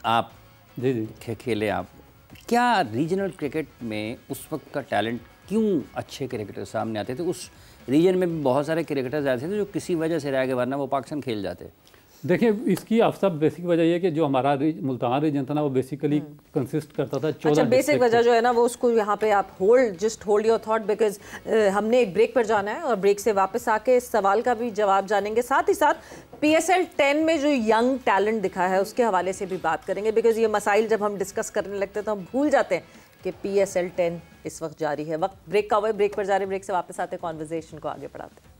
आप जी खेले आप। क्या रीजनल क्रिकेट में उस वक्त का टैलेंट क्यों अच्छे क्रिकेटर सामने आते थे? उस रीजन में भी बहुत सारे क्रिकेटर्स ऐसे थे जो किसी वजह से रह गए, वरना वो पाकिस्तान खेल जाते। देखिए इसकी आप सब बेसिक वजह ये कि जो हमारा मुल्तान रीजन था ना, वो बेसिकली कंसिस्ट करता था 14। अच्छा, बेसिक वजह जो है ना वो उसको यहाँ पे आप just hold your thought, because हमने एक ब्रेक पर जाना है और ब्रेक से वापस आके इस सवाल का भी जवाब जानेंगे, साथ ही साथ PSL 10 में जो यंग टैलेंट दिखा है उसके हवाले से भी बात करेंगे, बिकॉज ये मसाइल जब हम डिस्कस करने लगते हैं तो हम भूल जाते हैं कि PSL 10 इस वक्त जारी है। वक्त ब्रेक का हुआ है, ब्रेक पर जा रहे, ब्रेक से वापस आते कॉन्वर्जेशन को आगे बढ़ाते हैं।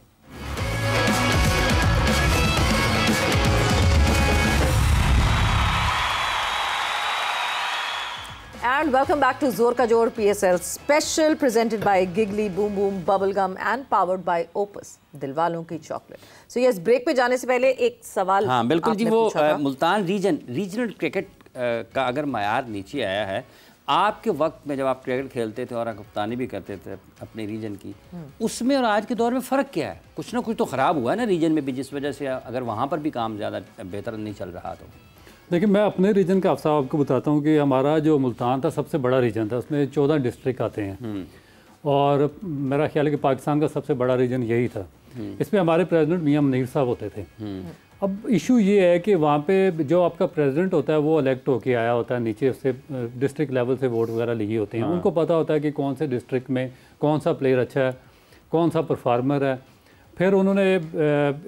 And welcome back to Zor Ka Jor PSL special presented by Giggly Boom Boom Bubblegum and powered by Opus, दिलवालों की चॉकलेट। So yes, ब्रेक पे जाने से पहले एक सवाल हाँ बिल्कुल जी, वो मुल्तान रीजनल क्रिकेट का अगर मायार नीचे आया है, आपके वक्त में जब आप क्रिकेट खेलते थे और कप्तानी भी करते थे अपने रीजन की, उसमें और आज के दौर में फ़र्क क्या है? कुछ ना कुछ तो ख़राब हुआ है ना रीजन में भी, जिस वजह से अगर वहाँ पर भी काम ज़्यादा बेहतर नहीं चल रहा तो। देखिए मैं अपने रीजन का अफसा आपको बताता हूँ कि हमारा जो मुल्तान था सबसे बड़ा रीजन था, उसमें 14 डिस्ट्रिक्ट आते हैं और मेरा ख्याल है कि पाकिस्तान का सबसे बड़ा रीजन यही था। इसमें हमारे प्रेसिडेंट मियां मुनीर साहब होते थे। अब इशू ये है कि वहाँ पे जो आपका प्रेसिडेंट होता है वो इलेक्ट होके आया होता है, नीचे से डिस्ट्रिक्ट लेवल से वोट वगैरह लिए होते हैं। उनको पता होता है कि कौन से डिस्ट्रिक्ट में कौन सा प्लेयर अच्छा है, कौन सा परफार्मर है, फिर उन्होंने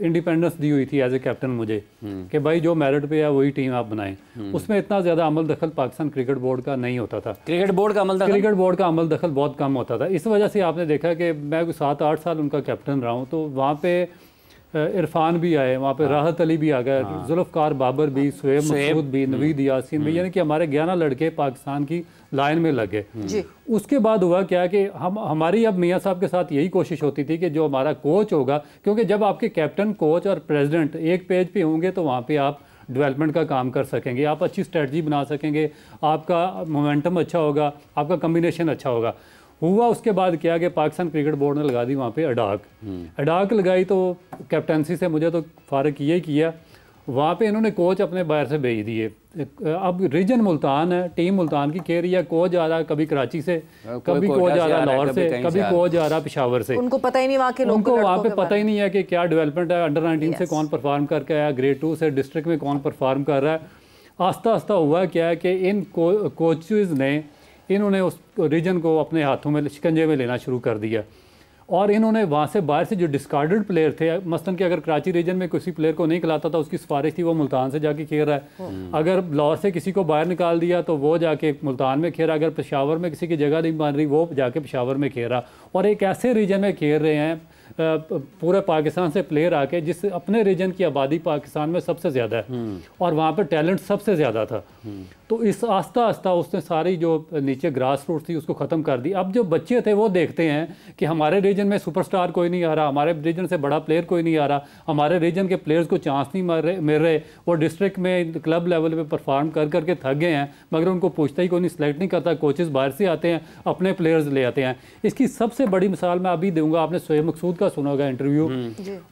इंडिपेंडेंस दी हुई थी एज ए कैप्टन मुझे कि भाई जो मेरिट पे है वही टीम आप बनाएं। उसमें इतना ज़्यादा अमल दखल पाकिस्तान क्रिकेट बोर्ड का नहीं होता था। क्रिकेट बोर्ड का अमल दखल बहुत कम होता था। इस वजह से आपने देखा कि मैं 7-8 साल उनका कैप्टन रहा हूँ, तो वहाँ पे इरफान भी आए, वहाँ पे राहत अली भी आ गए, जुल्फ़कार बाबर भी, शुएब मसूद भी, नवीद यासीन भी, यानी कि हमारे 11 लड़के पाकिस्तान की लाइन में लगे। उसके बाद हुआ क्या कि हमारी अब मियाँ साहब के साथ यही कोशिश होती थी कि जो हमारा कोच होगा, क्योंकि जब आपके कैप्टन, कोच और प्रेसिडेंट एक पेज पे होंगे तो वहाँ पे आप डेवलपमेंट का काम कर सकेंगे, आप अच्छी स्ट्रेटजी बना सकेंगे, आपका मोमेंटम अच्छा होगा, आपका कम्बिनेशन अच्छा होगा। हुआ उसके बाद क्या कि पाकिस्तान क्रिकेट बोर्ड ने लगा दी वहाँ पे अडाक लगाई, तो कैप्टनसी से मुझे तो फारिग किया। वहाँ पे इन्होंने कोच अपने बाहर से भेज दिए। अब रीजन मुल्तान है, टीम मुल्तान की खेल रही है, कोच आ रहा है कभी कराची से, कभी कोच आ रहा है लाहौर से, कभी कोच आ रहा है पेशावर से। उनको पता ही नहीं वहाँ के लोगों को, वहाँ पे पता ही नहीं है कि क्या डेवलपमेंट है, अंडर 19 से कौन परफॉर्म करके आया, ग्रेड 2 से डिस्ट्रिक्ट में कौन परफॉर्म कर रहा है। आस्ता आस्ता हुआ क्या है कि इन कोचेज़ ने इन्होंने उस रीजन को अपने हाथों में, शिकंजे में लेना शुरू कर दिया, और इन्होंने वहाँ से बाहर से जो डिस्कार्डेड प्लेयर थे, मसलन कि अगर कराची रीजन में किसी प्लेयर को नहीं खिलाता था, उसकी सिफारिश थी वो मुल्तान से जाके खेल रहा है। अगर लाहौर से किसी को बाहर निकाल दिया तो वो जाके मुल्तान में खेल रहा। अगर पेशावर में किसी की जगह नहीं बन रही, वो जाके पेशावर में खेल रहा। और एक ऐसे रीजन में खेल रहे हैं पूरे पाकिस्तान से प्लेयर आके, जिस अपने रीजन की आबादी पाकिस्तान में सबसे ज़्यादा है और वहाँ पर टैलेंट सबसे ज़्यादा था। तो इस आस्ता आस्ता उसने सारी जो नीचे ग्रास रूट थी उसको ख़त्म कर दी। अब जो बच्चे थे वो देखते हैं कि हमारे रीजन में सुपरस्टार कोई नहीं आ रहा, हमारे रीजन से बड़ा प्लेयर कोई नहीं आ रहा, हमारे रीजन के प्लेयर्स को चांस नहीं मिल रहे, वो डिस्ट्रिक्ट में क्लब लेवल पे परफॉर्म कर करके थक गए हैं, मगर उनको पूछता ही कोई नहीं, सिलेक्ट नहीं करता। कोचेज़ बाहर से आते हैं, अपने प्लेयर्स ले आते हैं। इसकी सबसे बड़ी मिसाल मैं अभी दूंगा, आपने शुएब मकसूद का सुना होगा इंटरव्यू,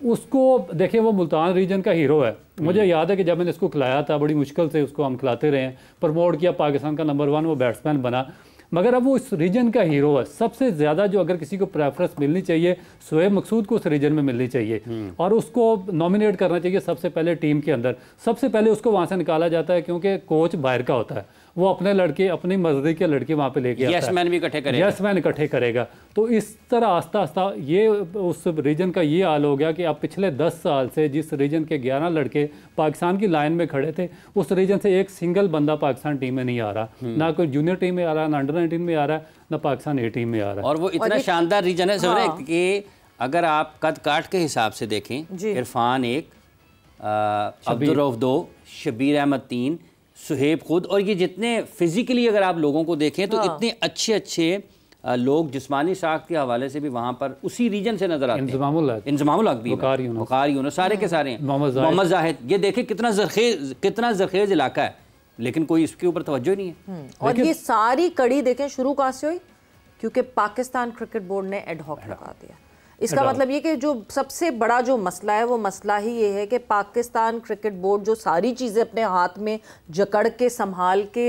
उसको देखिए, वो मुल्तान रीजन का हीरो है। मुझे याद है कि जब मैंने इसको खिलाया था, बड़ी मुश्किल से उसको हम खिलाते रहे हैं, प्रमोट किया, पाकिस्तान का नंबर 1 वो बैट्समैन बना, मगर अब वो इस रीजन का हीरो है। सबसे ज़्यादा जो अगर किसी को प्रेफरेंस मिलनी चाहिए, शुएब मकसूद को उस रीजन में मिलनी चाहिए और उसको नॉमिनेट करना चाहिए सबसे पहले टीम के अंदर। सबसे पहले उसको वहाँ से निकाला जाता है, क्योंकि कोच बाहर का होता है, वो अपने लड़के, अपनी मर्जी के लड़के वहाँ पे लेके आता है, यस मैन इकट्ठे करेगा। तो इस तरह आस्ता आस्ता ये उस रीजन का ये हाल हो गया कि अब पिछले 10 साल से जिस रीजन के 11 लड़के पाकिस्तान की लाइन में खड़े थे, उस रीजन से एक सिंगल बंदा पाकिस्तान टीम में नहीं आ रहा, ना कोई जूनियर टीम में आ रहा, ना अंडर 19 में आ रहा, ना पाकिस्तान ए टीम में आ रहा। और वो इतना शानदार रीजन है कि अगर आप कद काट के हिसाब से देखें, इरफान 1, अब्दुल रऊफ 2, शबीर अहमद 3, सुहेब खुद, और ये जितने फिजिकली अगर आप लोगों को देखें तो इतने अच्छे लोग जिस्मानी साख्त के हवाले से भी वहाँ पर उसी रीजन से नजर आते हैं। इंजमामुल हक भी, वकार यूनुस, सारे के सारे, मोहम्मद जाहिद। ये देखें कितना जरखेज इलाका है, लेकिन कोई इसके ऊपर तवज्जो नहीं है। और ये सारी कड़ी देखें शुरू कहाँ से हुई, क्योंकि पाकिस्तान क्रिकेट बोर्ड ने एडहॉक लगा दिया। इसका मतलब ये कि जो सबसे बड़ा जो मसला है, वो मसला ही ये है कि पाकिस्तान क्रिकेट बोर्ड जो सारी चीज़ें अपने हाथ में जकड़ के संभाल के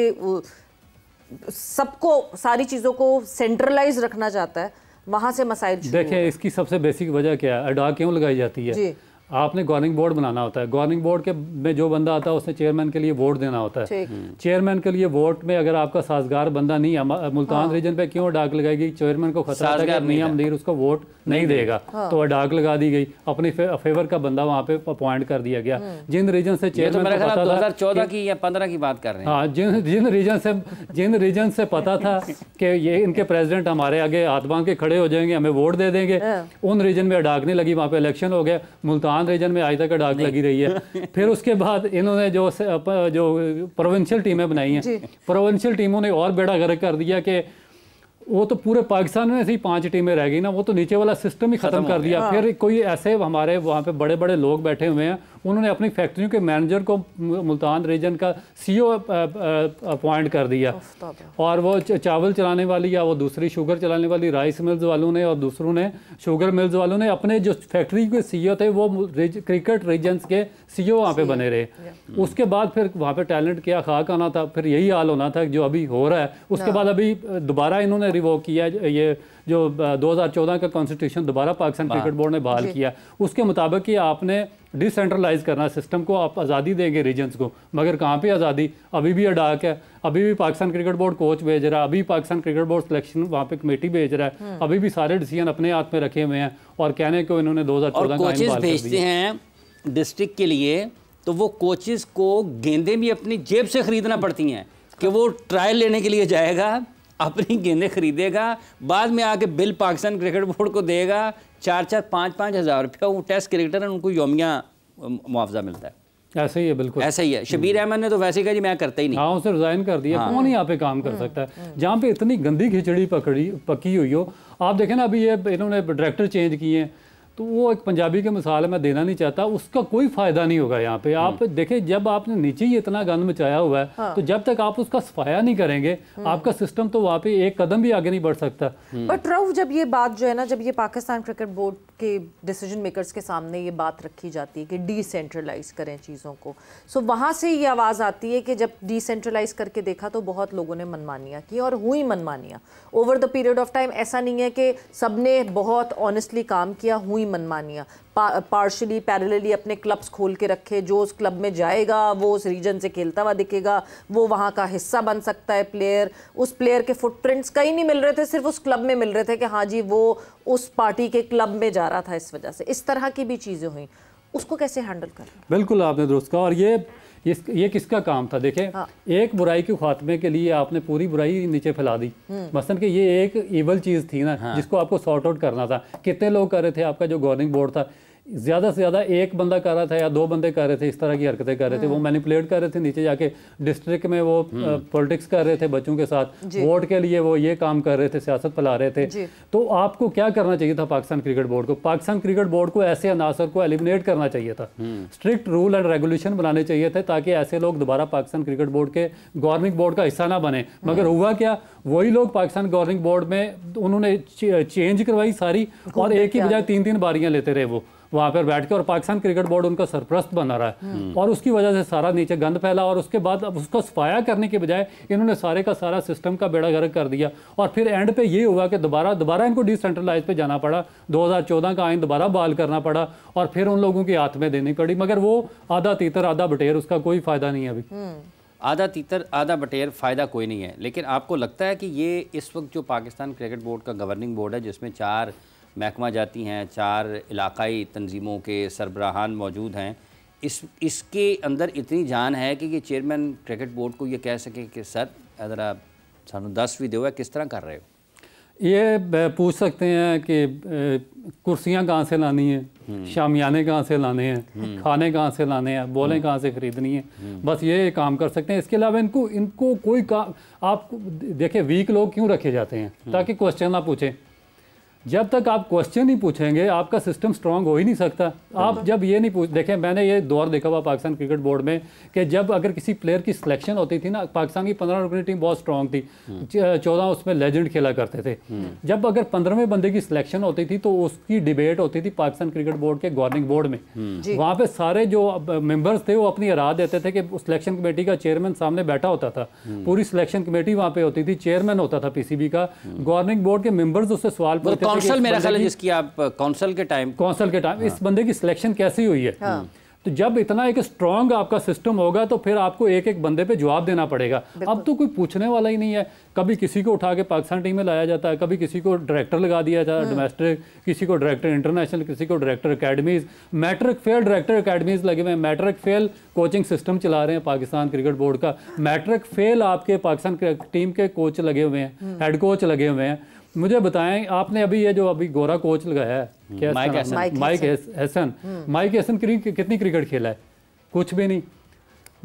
सबको, सारी चीज़ों को सेंट्रलाइज रखना चाहता है, वहाँ से मसाइल। देखिए, इसकी सबसे बेसिक वजह क्या है, अडा क्यों लगाई जाती है? आपने गवर्निंग बोर्ड बनाना होता है, गवर्निंग बोर्ड के में जो बंदा आता है उसने चेयरमैन के लिए वोट देना होता है। चेयरमैन के लिए वोट में अगर आपका साजगार बंदा नहीं है, मुल्तान रीजन पे क्यों डाक लगाएगी? चेयरमैन को खतरा था कि मियां मुनीर उसको वोट नहीं देगा, तो डाक लगा दी गई, अपनी फेवर का बंदा वहाँ पे अपॉइंट कर दिया गया। जिन रीजन से चेयरमैन 2014 की या 15 की बात कर रहे हैं, हाँ, जिन रीजन से पता था कि ये इनके प्रेसिडेंट हमारे आगे हाथ बांध के खड़े हो जाएंगे, हमें वोट दे देंगे, उन रीजन में डाक नहीं लगी, वहाँ पे इलेक्शन हो गया। मुल्तान रीजन में आज तक डाक लगी रही है। फिर उसके बाद इन्होंने जो प्रोविंशियल टीमें बनाई हैं, प्रोविंशियल टीमों ने और बेड़ा गर्क कर दिया कि वो तो पूरे पाकिस्तान में से ही 5 टीमें रह गई ना, वो तो नीचे वाला सिस्टम ही खत्म कर दिया। फिर कोई ऐसे हमारे वहाँ पे बड़े बड़े लोग बैठे हुए हैं, उन्होंने अपनी फैक्ट्रियों के मैनेजर को मुल्तान रीजन का CEO अपॉइंट कर दिया, और वो चावल चलाने वाली या वो दूसरी शुगर चलाने वाली राइस मिल्स वालों ने और दूसरों ने शुगर मिल्स वालों ने अपने जो फैक्ट्री के CEO थे वो क्रिकेट रीजन्स के CEO वहाँ पे बने रहे। उसके बाद फिर वहाँ पे टैलेंट क्या खाक आना था, फिर यही हाल होना था जो अभी हो रहा है। उसके बाद अभी दोबारा इन्होंने रिवोक किया है, ये जो 2014 का कॉन्स्टिट्यूशन दोबारा पाकिस्तान क्रिकेट बोर्ड ने बहाल किया, उसके मुताबिक कि आपने डिसेंट्रलाइज करना सिस्टम को, आप आज़ादी देंगे रीजन्स को, मगर कहाँ पे आज़ादी? अभी भी अडाक है, अभी भी पाकिस्तान क्रिकेट बोर्ड कोच भेज रहा है, अभी पाकिस्तान क्रिकेट बोर्ड सिलेक्शन वहाँ पे कमेटी भेज रहा है, अभी भी सारे डिसीजन अपने हाथ में रखे हुए हैं, और कहने को इन्होंने 2014 का कोचेस भेजते हैं डिस्ट्रिक्ट के लिए, तो वो कोचेस को गेंदें भी अपनी जेब से खरीदना पड़ती हैं कि वो ट्रायल लेने के लिए जाएगा, अपनी गेंदें खरीदेगा, बाद में आके बिल पाकिस्तान क्रिकेट बोर्ड को देगा, 4-4, 5-5 हज़ार रुपया वो टेस्ट क्रिकेटर है, उनको यौमिया मुआवजा मिलता है। ऐसे ही है, बिल्कुल ऐसा ही है। शबीर अहमद ने तो वैसे कहा जी मैं करता ही नहीं। हाँ, उसे रिजाइन कर दिया। कौन यहाँ पे काम कर सकता है जहाँ पे इतनी गंदी खिचड़ी पकी हुई हो? आप देखें ना, अभी ये इन्होंने डायरेक्टर चेंज किए हैं, तो वो एक पंजाबी के मिसाल मैं देना नहीं चाहता, उसका कोई फ़ायदा नहीं होगा यहाँ पे। आप देखें, जब आपने नीचे ही इतना गंद मचाया हुआ है, तो जब तक आप उसका सफाया नहीं करेंगे, आपका सिस्टम तो वहाँ पे एक कदम भी आगे नहीं बढ़ सकता। बट रऊफ, जब ये बात जो है ना, जब ये पाकिस्तान क्रिकेट बोर्ड के डिसीजन मेकर्स के सामने ये बात रखी जाती है कि डिसेंट्रलाइज करें चीज़ों को, सो वहाँ से ये आवाज़ आती है कि जब डिसेंट्रलाइज करके देखा तो बहुत लोगों ने मनमानियाँ की, और हुई मनमानियाँ over the period of time. ऐसा नहीं है कि सबने बहुत ऑनेस्टली काम किया, हुई मनमानियाँ। पार्शली पैरेलली अपने क्लब्स खोल के रखे, जो उस क्लब में जाएगा वो उस रीजन से खेलता हुआ दिखेगा, वो वहाँ का हिस्सा बन सकता है प्लेयर। उस प्लेयर के फुटप्रिंट्स कहीं नहीं मिल रहे थे, सिर्फ उस क्लब में मिल रहे थे कि हाँ जी वो उस पार्टी के क्लब में जा रहा था, इस वजह से इस तरह की भी चीज़ें हुई। उसको कैसे हैंडल करें? बिल्कुल आपने दुरुस्त कहा। और ये किसका काम था? देखें, एक बुराई के खात्मे के लिए आपने पूरी बुराई नीचे फैला दी। मसलन कि ये एक इवल चीज़ थी ना, जिसको आपको सॉर्ट आउट करना था। कितने लोग कर रहे थे? आपका जो गवर्निंग बोर्ड था, ज़्यादा से ज़्यादा एक बंदा कर रहा था या 2 बंदे कर रहे थे, इस तरह की हरकतें कर रहे थे। वो मैनिपुलेट कर रहे थे, नीचे जाके डिस्ट्रिक्ट में वो पॉलिटिक्स कर रहे थे बच्चों के साथ, वोट के लिए वो ये काम कर रहे थे, सियासत फैला रहे थे। तो आपको क्या करना चाहिए था पाकिस्तान क्रिकेट बोर्ड को? पाकिस्तान क्रिकेट बोर्ड को ऐसे अनासर को एलिमिनेट करना चाहिए था, स्ट्रिक्ट रूल एंड रेगुलेशन बनाने चाहिए थे, ताकि ऐसे लोग दोबारा पाकिस्तान क्रिकेट बोर्ड के गवर्निंग बोर्ड का हिस्सा ना बने। मगर हुआ क्या? वही लोग पाकिस्तान गवर्निंग बोर्ड में उन्होंने चेंज करवाई सारी, और एक ही बजाय 3-3 बारियां लेते रहे वो वहाँ पर बैठ के, और पाकिस्तान क्रिकेट बोर्ड उनका सरप्रस्त बना रहा है, और उसकी वजह से सारा नीचे गंद फैला। और उसके बाद अब उसको सफाया करने के बजाय इन्होंने सारे का सारा सिस्टम का बेड़ा गर्क कर दिया, और फिर एंड पे ये हुआ कि दोबारा इनको डिसेंट्रलाइज पे जाना पड़ा, 2014 का आइन दोबारा बहाल करना पड़ा, और फिर उन लोगों के हाथ में देनी पड़ी। मगर वो आधा तीतर आधा बटेर, उसका कोई फ़ायदा नहीं है अभी। आधा तीतर आधा बटेर, फ़ायदा कोई नहीं है। लेकिन आपको लगता है कि ये इस वक्त जो पाकिस्तान क्रिकेट बोर्ड का गवर्निंग बोर्ड है, जिसमें 4 महकमा जाती हैं, 4 इलाकाई तंजीमों के सरबराहान मौजूद हैं, इसके अंदर इतनी जान है कि ये चेयरमैन क्रिकेट बोर्ड को ये कह सके कि सर ज़रा सानू 10 भी दो, है किस तरह कर रहे हो? ये पूछ सकते हैं कि कुर्सियाँ कहाँ से लानी है, शामियाने कहाँ से लाने हैं, खाने कहाँ से लाने हैं, बॉलें कहाँ से ख़रीदनी है, बस ये काम कर सकते हैं। इसके अलावा इनको कोई काम, आप देखें वीक लोग क्यों रखे जाते हैं? ताकि क्वेश्चन ना पूछें। जब तक आप क्वेश्चन नहीं पूछेंगे, आपका सिस्टम स्ट्रांग हो ही नहीं सकता। आप जब ये नहीं पूछ, देखें मैंने ये दौर देखा हुआ पाकिस्तान क्रिकेट बोर्ड में कि जब अगर किसी प्लेयर की सिलेक्शन होती थी ना, पाकिस्तान की 15 रुकनी टीम बहुत स्ट्रांग थी, 14 उसमें लेजेंड खेला करते थे। जब अगर 15वें बंदे की सिलेक्शन होती थी तो उसकी डिबेट होती थी पाकिस्तान क्रिकेट बोर्ड के गवर्निंग बोर्ड में। वहाँ पे सारे जो मेंबर्स थे वो अपनी राय देते थे कि सिलेक्शन कमेटी का चेयरमैन सामने बैठा होता था, पूरी सिलेक्शन कमेटी वहाँ पे होती थी, चेयरमैन होता था पीसीबी का, गवर्निंग बोर्ड के मेंबर्स उससे सवाल पूछते थे। काउंसिल मेरा ख्याल है जिसकी आप काउंसिल के टाइम इस बंदे की सिलेक्शन कैसी हुई है। तो जब इतना एक स्ट्रांग आपका सिस्टम होगा तो फिर आपको एक एक बंदे पे जवाब देना पड़ेगा। अब तो कोई पूछने वाला ही नहीं है। कभी किसी को उठा के पाकिस्तान टीम में लाया जाता है, कभी किसी को डायरेक्टर लगा दिया जाता है डोमेस्टिक, किसी को डायरेक्टर इंटरनेशनल, किसी को director academies, matric fail director academies लगे हुए हैं, मैट्रिक फेल कोचिंग सिस्टम चला रहे हैं पाकिस्तान क्रिकेट बोर्ड का, मैट्रिक फेल आपके पाकिस्तान टीम के कोच लगे हुए हैं, हेड कोच लगे हुए हैं। मुझे बताएं, आपने अभी ये जो अभी गोरा कोच लगाया है माइक हसन, माइक हसन कितनी क्रिकेट खेला है? कुछ भी नहीं।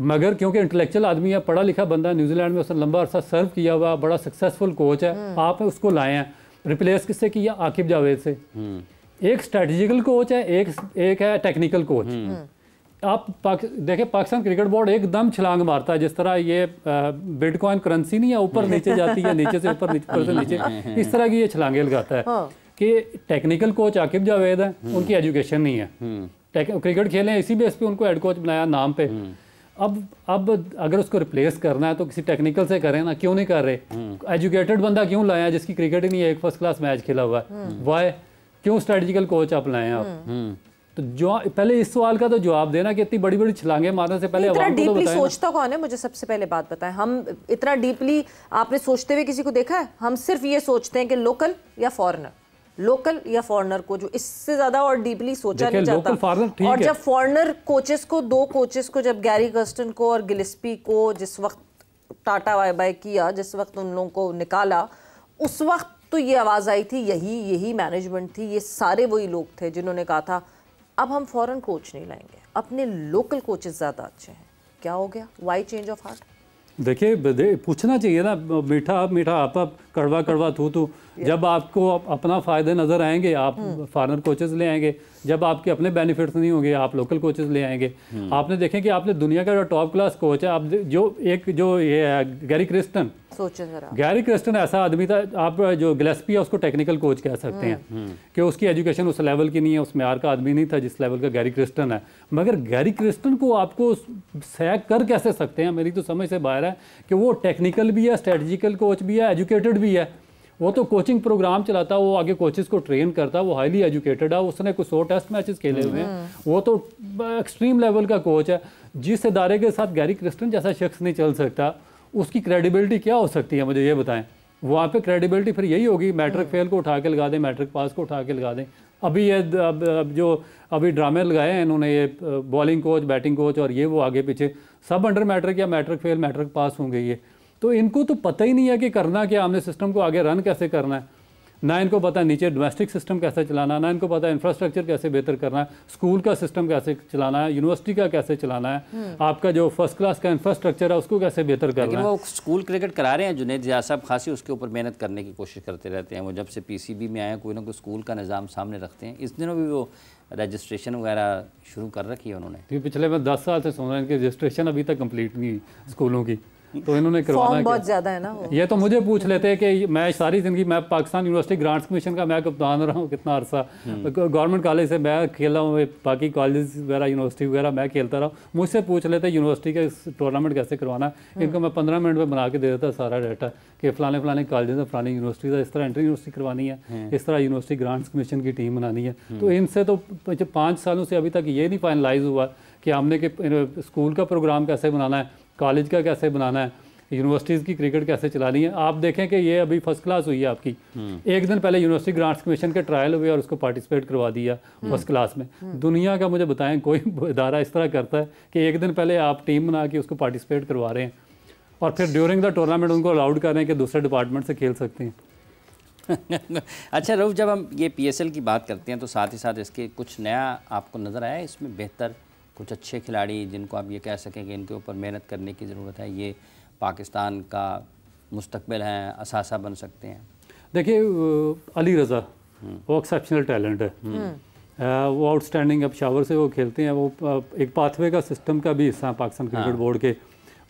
मगर क्योंकि इंटेलेक्चुअल आदमी है, पढ़ा लिखा बंदा, न्यूजीलैंड में उसने लंबा अरसा सर्व किया हुआ, बड़ा सक्सेसफुल कोच है, आप उसको लाए हैं। रिप्लेस किससे किया? आकिब जावेद से। एक स्ट्रेटेजिकल कोच है, एक है टेक्निकल कोच। आप देखें पाकिस्तान क्रिकेट बोर्ड एकदम छलांग मारता है, जिस तरह ये बिटकॉइन करेंसी नहीं है, ऊपर नीचे जाती है, नीचे से ऊपर, ऊपर से नीचे, इस तरह की ये छलांगे लगाता है। कि टेक्निकल कोच आकिब जावेद है, उनकी एजुकेशन नहीं है, क्रिकेट खेलें इसी बेस पे उनको हेड कोच बनाया नाम पे। अब अगर उसको रिप्लेस करना है तो किसी टेक्निकल से करें ना, क्यों नहीं कर रहे? एजुकेटेड बंदा क्यों लाया जिसकी क्रिकेट ही नहीं है, एक फर्स्ट क्लास मैच खेला हुआ है, वाई? क्यों स्ट्रेटजिकल कोच आप लाए आप? तो जो पहले इस सवाल का तो जवाब देना कि इतनी बड़ी बड़ी छलांगे मारने से पहले इतना डीपली सोचता कौन है? मुझे सबसे पहले बात बताएं, हम इतना डीपली आपने सोचते हुए किसी को देखा है? हम सिर्फ ये सोचते हैं कि लोकल या फॉरेनर, लोकल या फॉरेनर को, जो इससे ज्यादा और डीपली सोचा नहीं जाता। और जब फॉरेनर कोचेस को, दो कोचेस को, जब गैरी कर्स्टन को और गिलिस्पी को जिस वक्त टाटा बाय बाय किया, जिस वक्त उन लोगों को निकाला, उस वक्त तो ये आवाज़ आई थी, यही मैनेजमेंट थी, ये सारे वही लोग थे जिन्होंने कहा था अब हम फॉरेन कोच नहीं लाएंगे, अपने लोकल कोचेस ज़्यादा अच्छे हैं। क्या हो गया? Why change of heart? देखिए पूछना चाहिए ना, मीठा मीठा आप कड़वा कड़वा थू। जब आपको अपना फ़ायदे नज़र आएंगे आप फॉरेनर कोचेस ले आएंगे, जब आपके अपने बेनिफिट्स नहीं होंगे आप लोकल कोचेस ले आएंगे। आपने देखें कि आपने दुनिया का जो टॉप क्लास कोच है, आप जो ये है गैरी क्रिस्टन, गैरी क्रिस्टन ऐसा आदमी था, आप जो गिलेस्पी है उसको टेक्निकल कोच कह सकते हैं कि उसकी एजुकेशन उस लेवल की नहीं है, उस म्यार का आदमी नहीं था जिस लेवल का गैरी क्रिस्टन है। मगर गैरी क्रिस्टन को आपको सैक कर कैसे सकते हैं? मेरी तो समझ से बाहर है कि वो टेक्निकल भी है, स्ट्रेटजिकल कोच भी है, एजुकेटेड भी है। वो तो कोचिंग प्रोग्राम चलाता, वो आगे कोचेस को ट्रेन करता, वो हाईली एजुकेटेड है, उसने कुछ 100 टेस्ट मैचेस खेले हुए हैं, वो तो एक्सट्रीम लेवल का कोच है। जिस इदारे के साथ गैरी क्रिस्टन जैसा शख्स नहीं चल सकता, उसकी क्रेडिबिलिटी क्या हो सकती है? मुझे ये बताएं। वहाँ पे क्रेडिबिलिटी फिर यही होगी, मैट्रिक फेल को उठा के लगा दें, मैट्रिक पास को उठा के लगा दें। अभी ये अभी ड्रामे लगाए हैं इन्होंने, ये बॉलिंग कोच, बैटिंग कोच और ये वो आगे पीछे सब अंडर मैट्रिक या मैट्रिक फेल, मैट्रिक पास होंगे। ये तो इनको तो पता ही नहीं है कि करना क्या, हमने सिस्टम को आगे रन कैसे करना है। ना इनको पता नीचे डोमेस्टिक सिस्टम कैसे चलाना, ना इनको पता इंफ्रास्ट्रक्चर कैसे बेहतर करना है, स्कूल का सिस्टम कैसे चलाना है, यूनिवर्सिटी का कैसे चलाना है, आपका जो फर्स्ट क्लास का इंफ्रास्ट्रक्चर है उसको कैसे बेहतर करना है। वो स्कूल क्रिकेट करा रहे हैं जुनैद जिया साहब, खासी उसके ऊपर मेहनत करने की कोशिश करते रहते हैं। वो जब से PCB में आए कोई ना कोई स्कूल का निज़ाम सामने रखते हैं। इस दिनों भी वो रजिस्ट्रेशन वगैरह शुरू कर रखी है उन्होंने। पिछले मैं 10 साल से सुन रहा हूँ कि रजिस्ट्रेशन अभी तक कंप्लीट नहीं स्कूलों की, तो इन्होंने करवाना बहुत ज़्यादा है ना वो। ये तो मुझे पूछ लेते हैं कि मैं सारी ज़िंदगी, मैं पाकिस्तान यूनिवर्सिटी ग्रांट्स कमीशन का मैं कप्तान रहा हूँ कितना अरसा, गवर्नमेंट कॉलेज से मैं खेला हूँ, बाकी कॉलेज वगैरह यूनिवर्सिटी वगैरह मैं खेलता रहा हूँ। मुझसे पूछ लेते हैं यूनिवर्सिटी का टूर्नामेंट कैसे करवाना है, इनको मैं 15 मिनट में बना के दे देता सारा डाटा कि फ़लाने कॉलेज है, फ़लानी यूनिवर्सिटी है, इस तरह इंटर यूनिवर्सिटी करवानी है, इस तरह यूनिवर्सिटी ग्रांट्स कमीशन की टीम बनानी है। तो इनसे तो 5 सालों से अभी तक ये नहीं फाइनलाइज हुआ कि हमने कि स्कूल का प्रोग्राम कैसे बनाना है, कॉलेज का कैसे बनाना है, यूनिवर्सिटीज़ की क्रिकेट कैसे चलानी है। आप देखें कि ये अभी फर्स्ट क्लास हुई है आपकी, एक दिन पहले यूनिवर्सिटी ग्रांट्स कमीशन के ट्रायल हुए और उसको पार्टिसिपेट करवा दिया फर्स्ट क्लास में। दुनिया का मुझे बताएं कोई इदारा इस तरह करता है कि एक दिन पहले आप टीम बना के उसको पार्टिसिपेट करवा रहे हैं और फिर ड्यूरिंग द टूर्नामेंट उनको अलाउड कर रहे हैं कि दूसरे डिपार्टमेंट से खेल सकते हैं। अच्छा रऊफ, जब हम ये PSL की बात करते हैं तो साथ ही साथ इसके कुछ नया आपको नज़र आया इसमें बेहतर, कुछ अच्छे खिलाड़ी जिनको आप ये कह सकें कि इनके ऊपर मेहनत करने की ज़रूरत है, ये पाकिस्तान का मुस्तकबिल हैं, असासा बन सकते हैं? देखिए अली रज़ा वो एक्सेप्शनल टैलेंट है, वो आउटस्टैंडिंग, अब शावर से वो खेलते हैं, वो एक पाथवे का सिस्टम का भी हिस्सा है पाकिस्तान क्रिकेट बोर्ड के,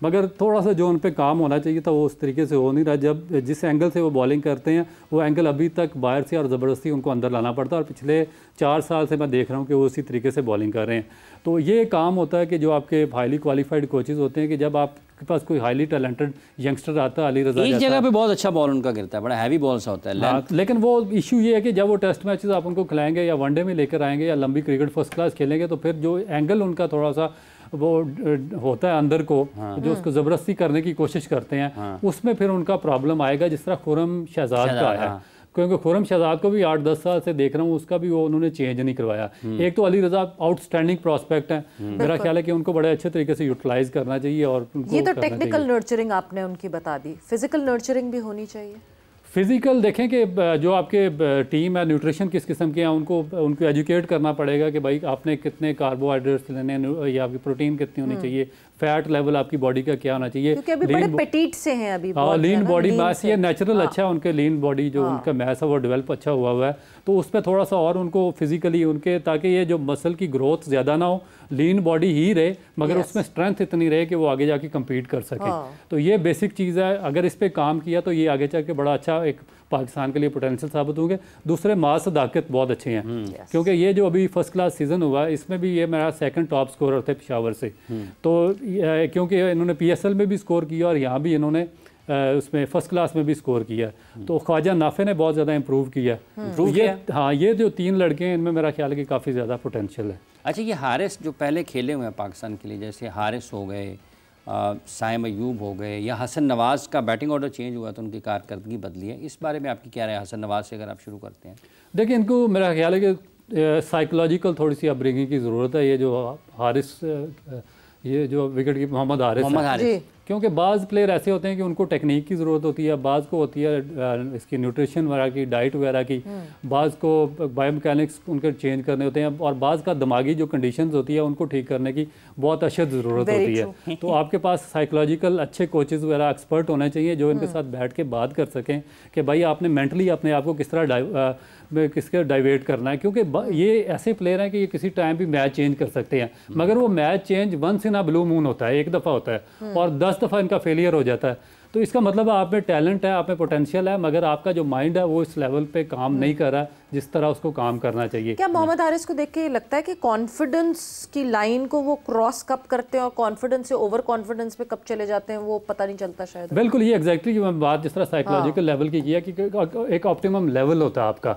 मगर थोड़ा सा जो उन पे काम होना चाहिए था वो उस तरीके से हो नहीं रहा। जब जिस एंगल से वो बॉलिंग करते हैं वो एंगल अभी तक बाहर से और ज़बरदस्ती उनको अंदर लाना पड़ता है, और पिछले 4 साल से मैं देख रहा हूँ कि वो उसी तरीके से बॉलिंग कर रहे हैं। तो ये काम होता है कि जो आपके हाईली क्वालिफाइड कोचेज़ होते हैं कि जब आपके पास कोई हाईली टैलेंटेड यंगस्टर आता है, अली रज़ा एक जगह पे बहुत अच्छा बॉल उनका गिरता है, बड़ा हैवी बॉल सा होता है। लेकिन वो इशू ये है कि जब वो टेस्ट मैचेस आप उनको खिलाएंगे या वनडे में लेकर आएंगे या लंबी क्रिकेट फर्स्ट क्लास खेलेंगे, तो फिर जो एंगल उनका थोड़ा सा वो होता है अंदर को, जो उसको ज़बरदस्ती करने की कोशिश करते हैं, उसमें फिर उनका प्रॉब्लम आएगा, जिस तरह खुर्रम शहजाद का आया। क्योंकि खुर्रम शहजाद को भी 8-10 साल से देख रहा हूँ, उसका भी वो उन्होंने चेंज नहीं करवाया। एक तो अली रज़ा आउटस्टैंडिंग प्रॉस्पेक्ट है, मेरा ख्याल है कि उनको बड़े अच्छे तरीके से यूटिलाइज करना चाहिए। और ये तो टेक्निकल नर्चरिंग आपने उनकी बता दी, फिजिकल नर्चरिंग भी होनी चाहिए। फिज़िकल देखें कि जो आपके टीम है, न्यूट्रिशन किस किस्म के हैं, उनको एजुकेट करना पड़ेगा कि भाई आपने कितने कार्बोहाइड्रेट्स लेने हैं या आपकी प्रोटीन कितनी होनी चाहिए, फैट लेवल आपकी बॉडी का क्या होना चाहिए, क्योंकि अभी बड़े पेटीट से हैं अभी। हाँ, लीन बॉडी मास, ये नेचुरल अच्छा है उनके, लीन बॉडी जो उनका मैस है वो डेवलप अच्छा हुआ है, तो उस पर थोड़ा सा और उनको फिजिकली उनके, ताकि ये जो मसल की ग्रोथ ज़्यादा ना हो, लीन बॉडी ही रहे मगर उसमें स्ट्रेंथ इतनी रहे कि वो आगे जाके कम्पीट कर सके। तो ये बेसिक चीज़ है, अगर इस पर काम किया तो ये आगे चल के बड़ा अच्छा एक पाकिस्तान के लिए पोटेंशियल साबित होंगे। दूसरे मास सदाकत बहुत अच्छे हैं, क्योंकि ये जो अभी फर्स्ट क्लास सीज़न हुआ इसमें भी ये मेरा सेकंड टॉप स्कोरर थे पेशावर से। तो क्योंकि इन्होंने PSL में भी स्कोर किया और यहाँ भी इन्होंने उसमें फर्स्ट क्लास में भी स्कोर किया, तो ख्वाजा नाफे ने बहुत ज़्यादा इम्प्रूव किया। हाँ, ये जो 3 लड़के हैं इनमें मेरा ख्याल है कि काफ़ी ज़्यादा पोटेंशियल है। अच्छा, ये हारिस जो पहले खेले हुए हैं पाकिस्तान के लिए, जैसे हारिस हो गए, साइम अयूब हो गए, या हसन नवाज़ का बैटिंग ऑर्डर चेंज हुआ तो उनकी कारकर्दगी बदली है, इस बारे में आपकी क्या राय है? हसन नवाज़ से अगर आप शुरू करते हैं। देखिए, इनको मेरा ख्याल है कि साइकोलॉजिकल थोड़ी सी अपब्रिंगिंग की ज़रूरत है। ये जो हारिस, ये जो विकेट की मोहम्मद हारिस, क्योंकि बाज़ प्लेयर ऐसे होते हैं कि उनको टेक्निक की ज़रूरत होती है, बाज़ को होती है इसकी न्यूट्रिशन वगैरह की, डाइट वगैरह की, बाज़ को बायोमैकेनिक्स उनके चेंज करने होते हैं, और बाज़ का दिमागी जो कंडीशंस होती है उनको ठीक करने की बहुत अशद ज़रूरत होती है। तो आपके पास साइकोलॉजिकल अच्छे कोचेज़ वगैरह एक्सपर्ट होने चाहिए जो इनके साथ बैठ के बात कर सकें कि भाई आपने मेंटली अपने आप को किस तरह किसके डाइवेट करना है, क्योंकि ये ऐसे प्लेयर हैं कि ये किसी टाइम भी मैच चेंज कर सकते हैं, मगर वो match change once in a blue moon होता है, एक दफ़ा होता है, और 10 दफ़ा इनका फेलियर हो जाता है। तो इसका मतलब आप में टैलेंट है, आप में पोटेंशियल है, मगर आपका जो माइंड है वो इस लेवल पे काम नहीं कर रहा जिस तरह उसको काम करना चाहिए। क्या मोहम्मद हारिस को देख के लगता है कि कॉन्फिडेंस की लाइन को वो क्रॉस कब करते हैं और कॉन्फिडेंस से ओवर कॉन्फिडेंस पे कब चले जाते हैं, वो पता नहीं चलता शायद? बिल्कुल, ये एग्जैक्टली मैं बात जिस तरह साइकोलॉजिकल लेवल की किया कि एक ऑप्टिमम लेवल होता है आपका,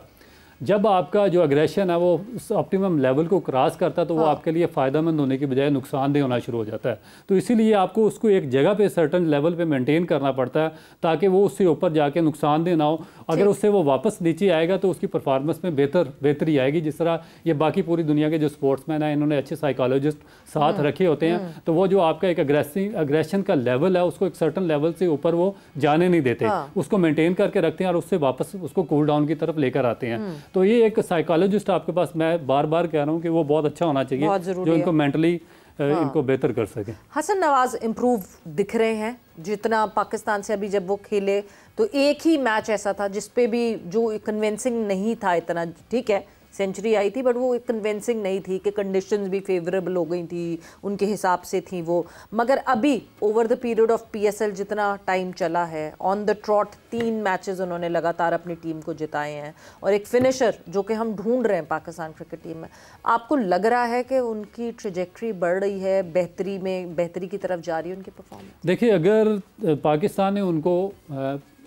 जब आपका जो एग्रेशन है वो उस ऑप्टिमम लेवल को क्रॉस करता है तो वो आपके लिए फ़ायदेमंद होने की बजाय नुकसानदेह होना शुरू हो जाता है। तो इसीलिए आपको उसको एक जगह पे सर्टन लेवल पे मेंटेन करना पड़ता है ताकि वो उससे ऊपर जाके नुकसानदेह ना हो। अगर उससे वो वापस नीचे आएगा तो उसकी परफॉर्मेंस में बेहतरी आएगी। जिस तरह ये बाकी पूरी दुनिया के जो स्पोर्ट्समैन हैं इन्होंने अच्छे साइकोलॉजिस्ट साथ रखे होते हैं, तो वो जो आपका एक अग्रेशन का लेवल है उसको एक सर्टन लेवल से ऊपर वो जाने नहीं देते, उसको मेंटेन करके रखते हैं और उससे वापस उसको कूल डाउन की तरफ लेकर आते हैं। तो ये एक साइकोलॉजिस्ट आपके पास, मैं बार बार कह रहा हूँ कि वो बहुत अच्छा होना चाहिए जो इनको मेंटली इनको बेहतर कर सके। हसन नवाज इम्प्रूव दिख रहे हैं जितना पाकिस्तान से अभी जब वो खेले, तो एक ही मैच ऐसा था जिसपे भी जो कन्विंसिंग नहीं था इतना, ठीक है सेंचुरी आई थी बट वो कन्विंसिंग नहीं थी कि कंडीशंस भी फेवरेबल हो गई थी उनके हिसाब से थी वो। मगर अभी over the period of PSL जितना टाइम चला है, ऑन द ट्रॉट 3 मैचेस उन्होंने लगातार अपनी टीम को जिताए हैं और एक फिनिशर जो कि हम ढूंढ रहे हैं पाकिस्तान क्रिकेट टीम में, आपको लग रहा है कि उनकी ट्रेजेक्ट्री बढ़ रही है, बेहतरी की तरफ जा रही है उनकी परफॉर्मेंस? देखिए, अगर पाकिस्तान ने उनको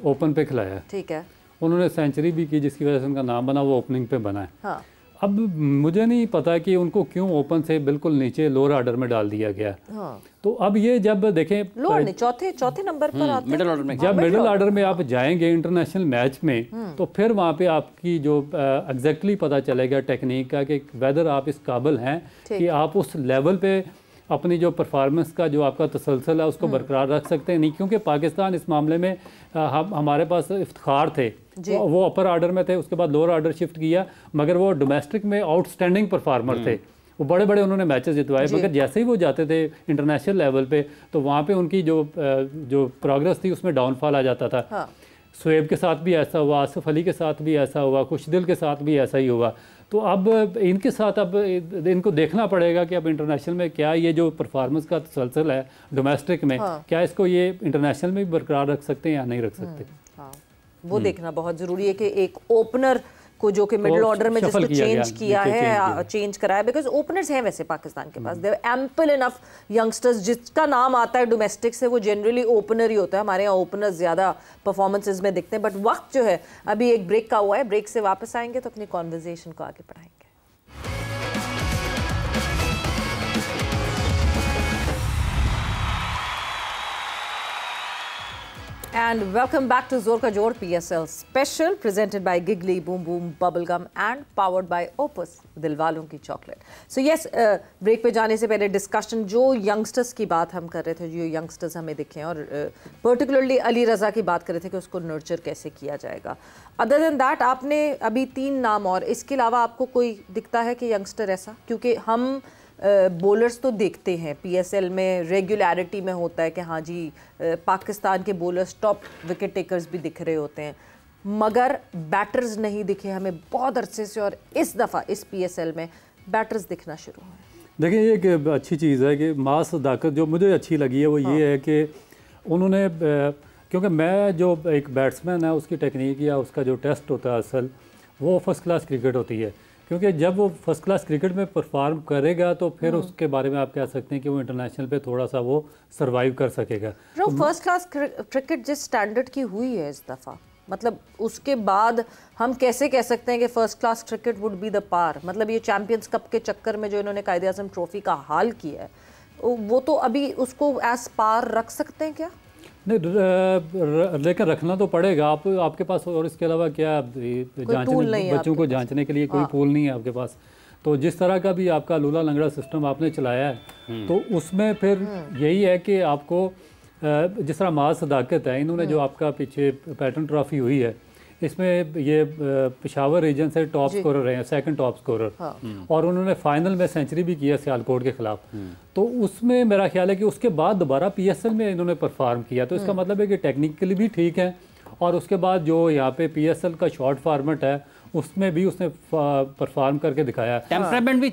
ओपन पे खिलाया, ठीक है, उन्होंने सेंचुरी भी की जिसकी वजह से उनका नाम बना, वो ओपनिंग पे बना है। हाँ। अब मुझे नहीं पता कि उनको क्यों ओपन से बिल्कुल नीचे लोअर ऑर्डर में डाल दिया गया। हाँ। तो अब ये जब देखें लोअर चौथे नंबर पर आते हैं मिडिल ऑर्डर में, जब मिडिल ऑर्डर में आप जाएंगे इंटरनेशनल मैच में तो फिर वहाँ पे आपकी जो एग्जैक्टली पता चलेगा टेक्निक का कि वेदर आप इस काबिल हैं कि आप उस लेवल पे अपनी जो परफॉर्मेंस का जो आपका तसलसल है उसको बरकरार रख सकते हैं। नहीं, क्योंकि पाकिस्तान इस मामले में हमारे पास इफ्तिखार थे, वो अपर ऑर्डर में थे, उसके बाद लोअर ऑर्डर शिफ्ट किया, मगर वो डोमेस्टिक में आउटस्टैंडिंग परफॉर्मर थे, वो बड़े बड़े उन्होंने मैचेस जितवाए, मगर जैसे ही वो जाते थे इंटरनेशनल लेवल पे तो वहाँ पे उनकी जो प्रोग्रेस थी उसमें डाउनफॉल आ जाता था। हाँ। शुएब के साथ भी ऐसा हुआ, आसिफ अली के साथ भी ऐसा हुआ, खुशदिल के साथ भी ऐसा ही हुआ। तो अब इनके साथ अब इनको देखना पड़ेगा कि अब इंटरनेशनल में क्या ये जो परफॉर्मेंस का तसलसल है डोमेस्टिक में, हाँ, क्या इसको ये इंटरनेशनल में भी बरकरार रख सकते हैं या नहीं रख सकते। हाँ, वो देखना बहुत ज़रूरी है कि एक ओपनर को जो कि मिडिल ऑर्डर में जिसको चेंज किया है, चेंज कराया, बिकॉज ओपनर्स हैं वैसे पाकिस्तान के पास, देयर एम्पल इनफ यंगस्टर्स, जिसका नाम आता है डोमेस्टिक से वो जनरली ओपनर ही होता है। हमारे यहाँ ओपनर्स ज़्यादा परफॉर्मेंसेज में दिखते हैं, बट वक्त जो है अभी एक ब्रेक का हुआ है, ब्रेक से वापस आएंगे तो अपनी कॉन्वर्जेशन को आगे बढ़ाएंगे। And welcome back to Zor Ka Jod PSL special presented by Giggly Boom Boom Bubblegum and powered by Opus दिलवालों की चॉकलेट। सो यस, ब्रेक पे जाने से पहले डिस्कशन, जो यंगस्टर्स की बात हम कर रहे थे, जो यंगस्टर्स हमें दिखे और पर्टिकुलरली अली रज़ा की बात कर रहे थे कि उसको नर्चर कैसे किया जाएगा। अदर देन दैट आपने अभी 3 नाम और इसके अलावा आपको कोई दिखता है कि यंगस्टर ऐसा, क्योंकि हम बॉलर्स तो देखते हैं PSL में रेगुलरिटी में होता है कि हाँ जी पाकिस्तान के बॉलर्स टॉप विकेट टेकर्स भी दिख रहे होते हैं, मगर बैटर्स नहीं दिखे हमें बहुत अरसे से, और इस दफ़ा इस PSL में बैटर्स दिखना शुरू हुए। देखिए, ये एक अच्छी चीज़ है कि मास सदाकत जो मुझे अच्छी लगी है वो ये है कि उन्होंने क्योंकि मैं जो एक बैट्समैन है उसकी टेक्निक या उसका जो टेस्ट होता है असल, वो फर्स्ट क्लास क्रिकेट होती है। क्योंकि जब वो फर्स्ट क्लास क्रिकेट में परफॉर्म करेगा तो फिर उसके बारे में आप कह सकते हैं कि वो इंटरनेशनल पे थोड़ा सा वो सरवाइव कर सकेगा। तो फर्स्ट क्लास क्रिकेट जिस स्टैंडर्ड की हुई है इस दफ़ा, मतलब उसके बाद हम कैसे कह सकते हैं कि first class cricket would be the par? मतलब ये चैंपियंस कप के चक्कर में जो इन्होंने कायदे आज़म ट्रॉफी का हाल किया है, वो तो अभी उसको एज पार रख सकते हैं क्या? नहीं, लेकिन रखना तो पड़ेगा। आपके पास और इसके अलावा क्या जांचने, बच्चों को जांचने के लिए कोई पूल नहीं है आपके पास। तो जिस तरह का भी आपका लूला लंगड़ा सिस्टम आपने चलाया है, तो उसमें फिर यही है कि आपको जिस तरह माज सदाकत है, इन्होंने जो आपका पीछे पैटर्न ट्रॉफी हुई है, इसमें ये पेशावर रीजन से टॉप स्कोरर रहे हैं, सेकंड टॉप स्कोरर। और उन्होंने फाइनल में सेंचुरी भी किया सियालकोट के खिलाफ। तो उसमें मेरा ख्याल है कि उसके बाद दोबारा पीएसएल में इन्होंने परफॉर्म किया। तो इसका मतलब है कि टेक्निकली भी ठीक है, और उसके बाद जो यहाँ पे पीएसएल का शॉर्ट फॉर्मेट है उसमें भी उसने परफॉर्म करके दिखाया। टेम्परामेंट भी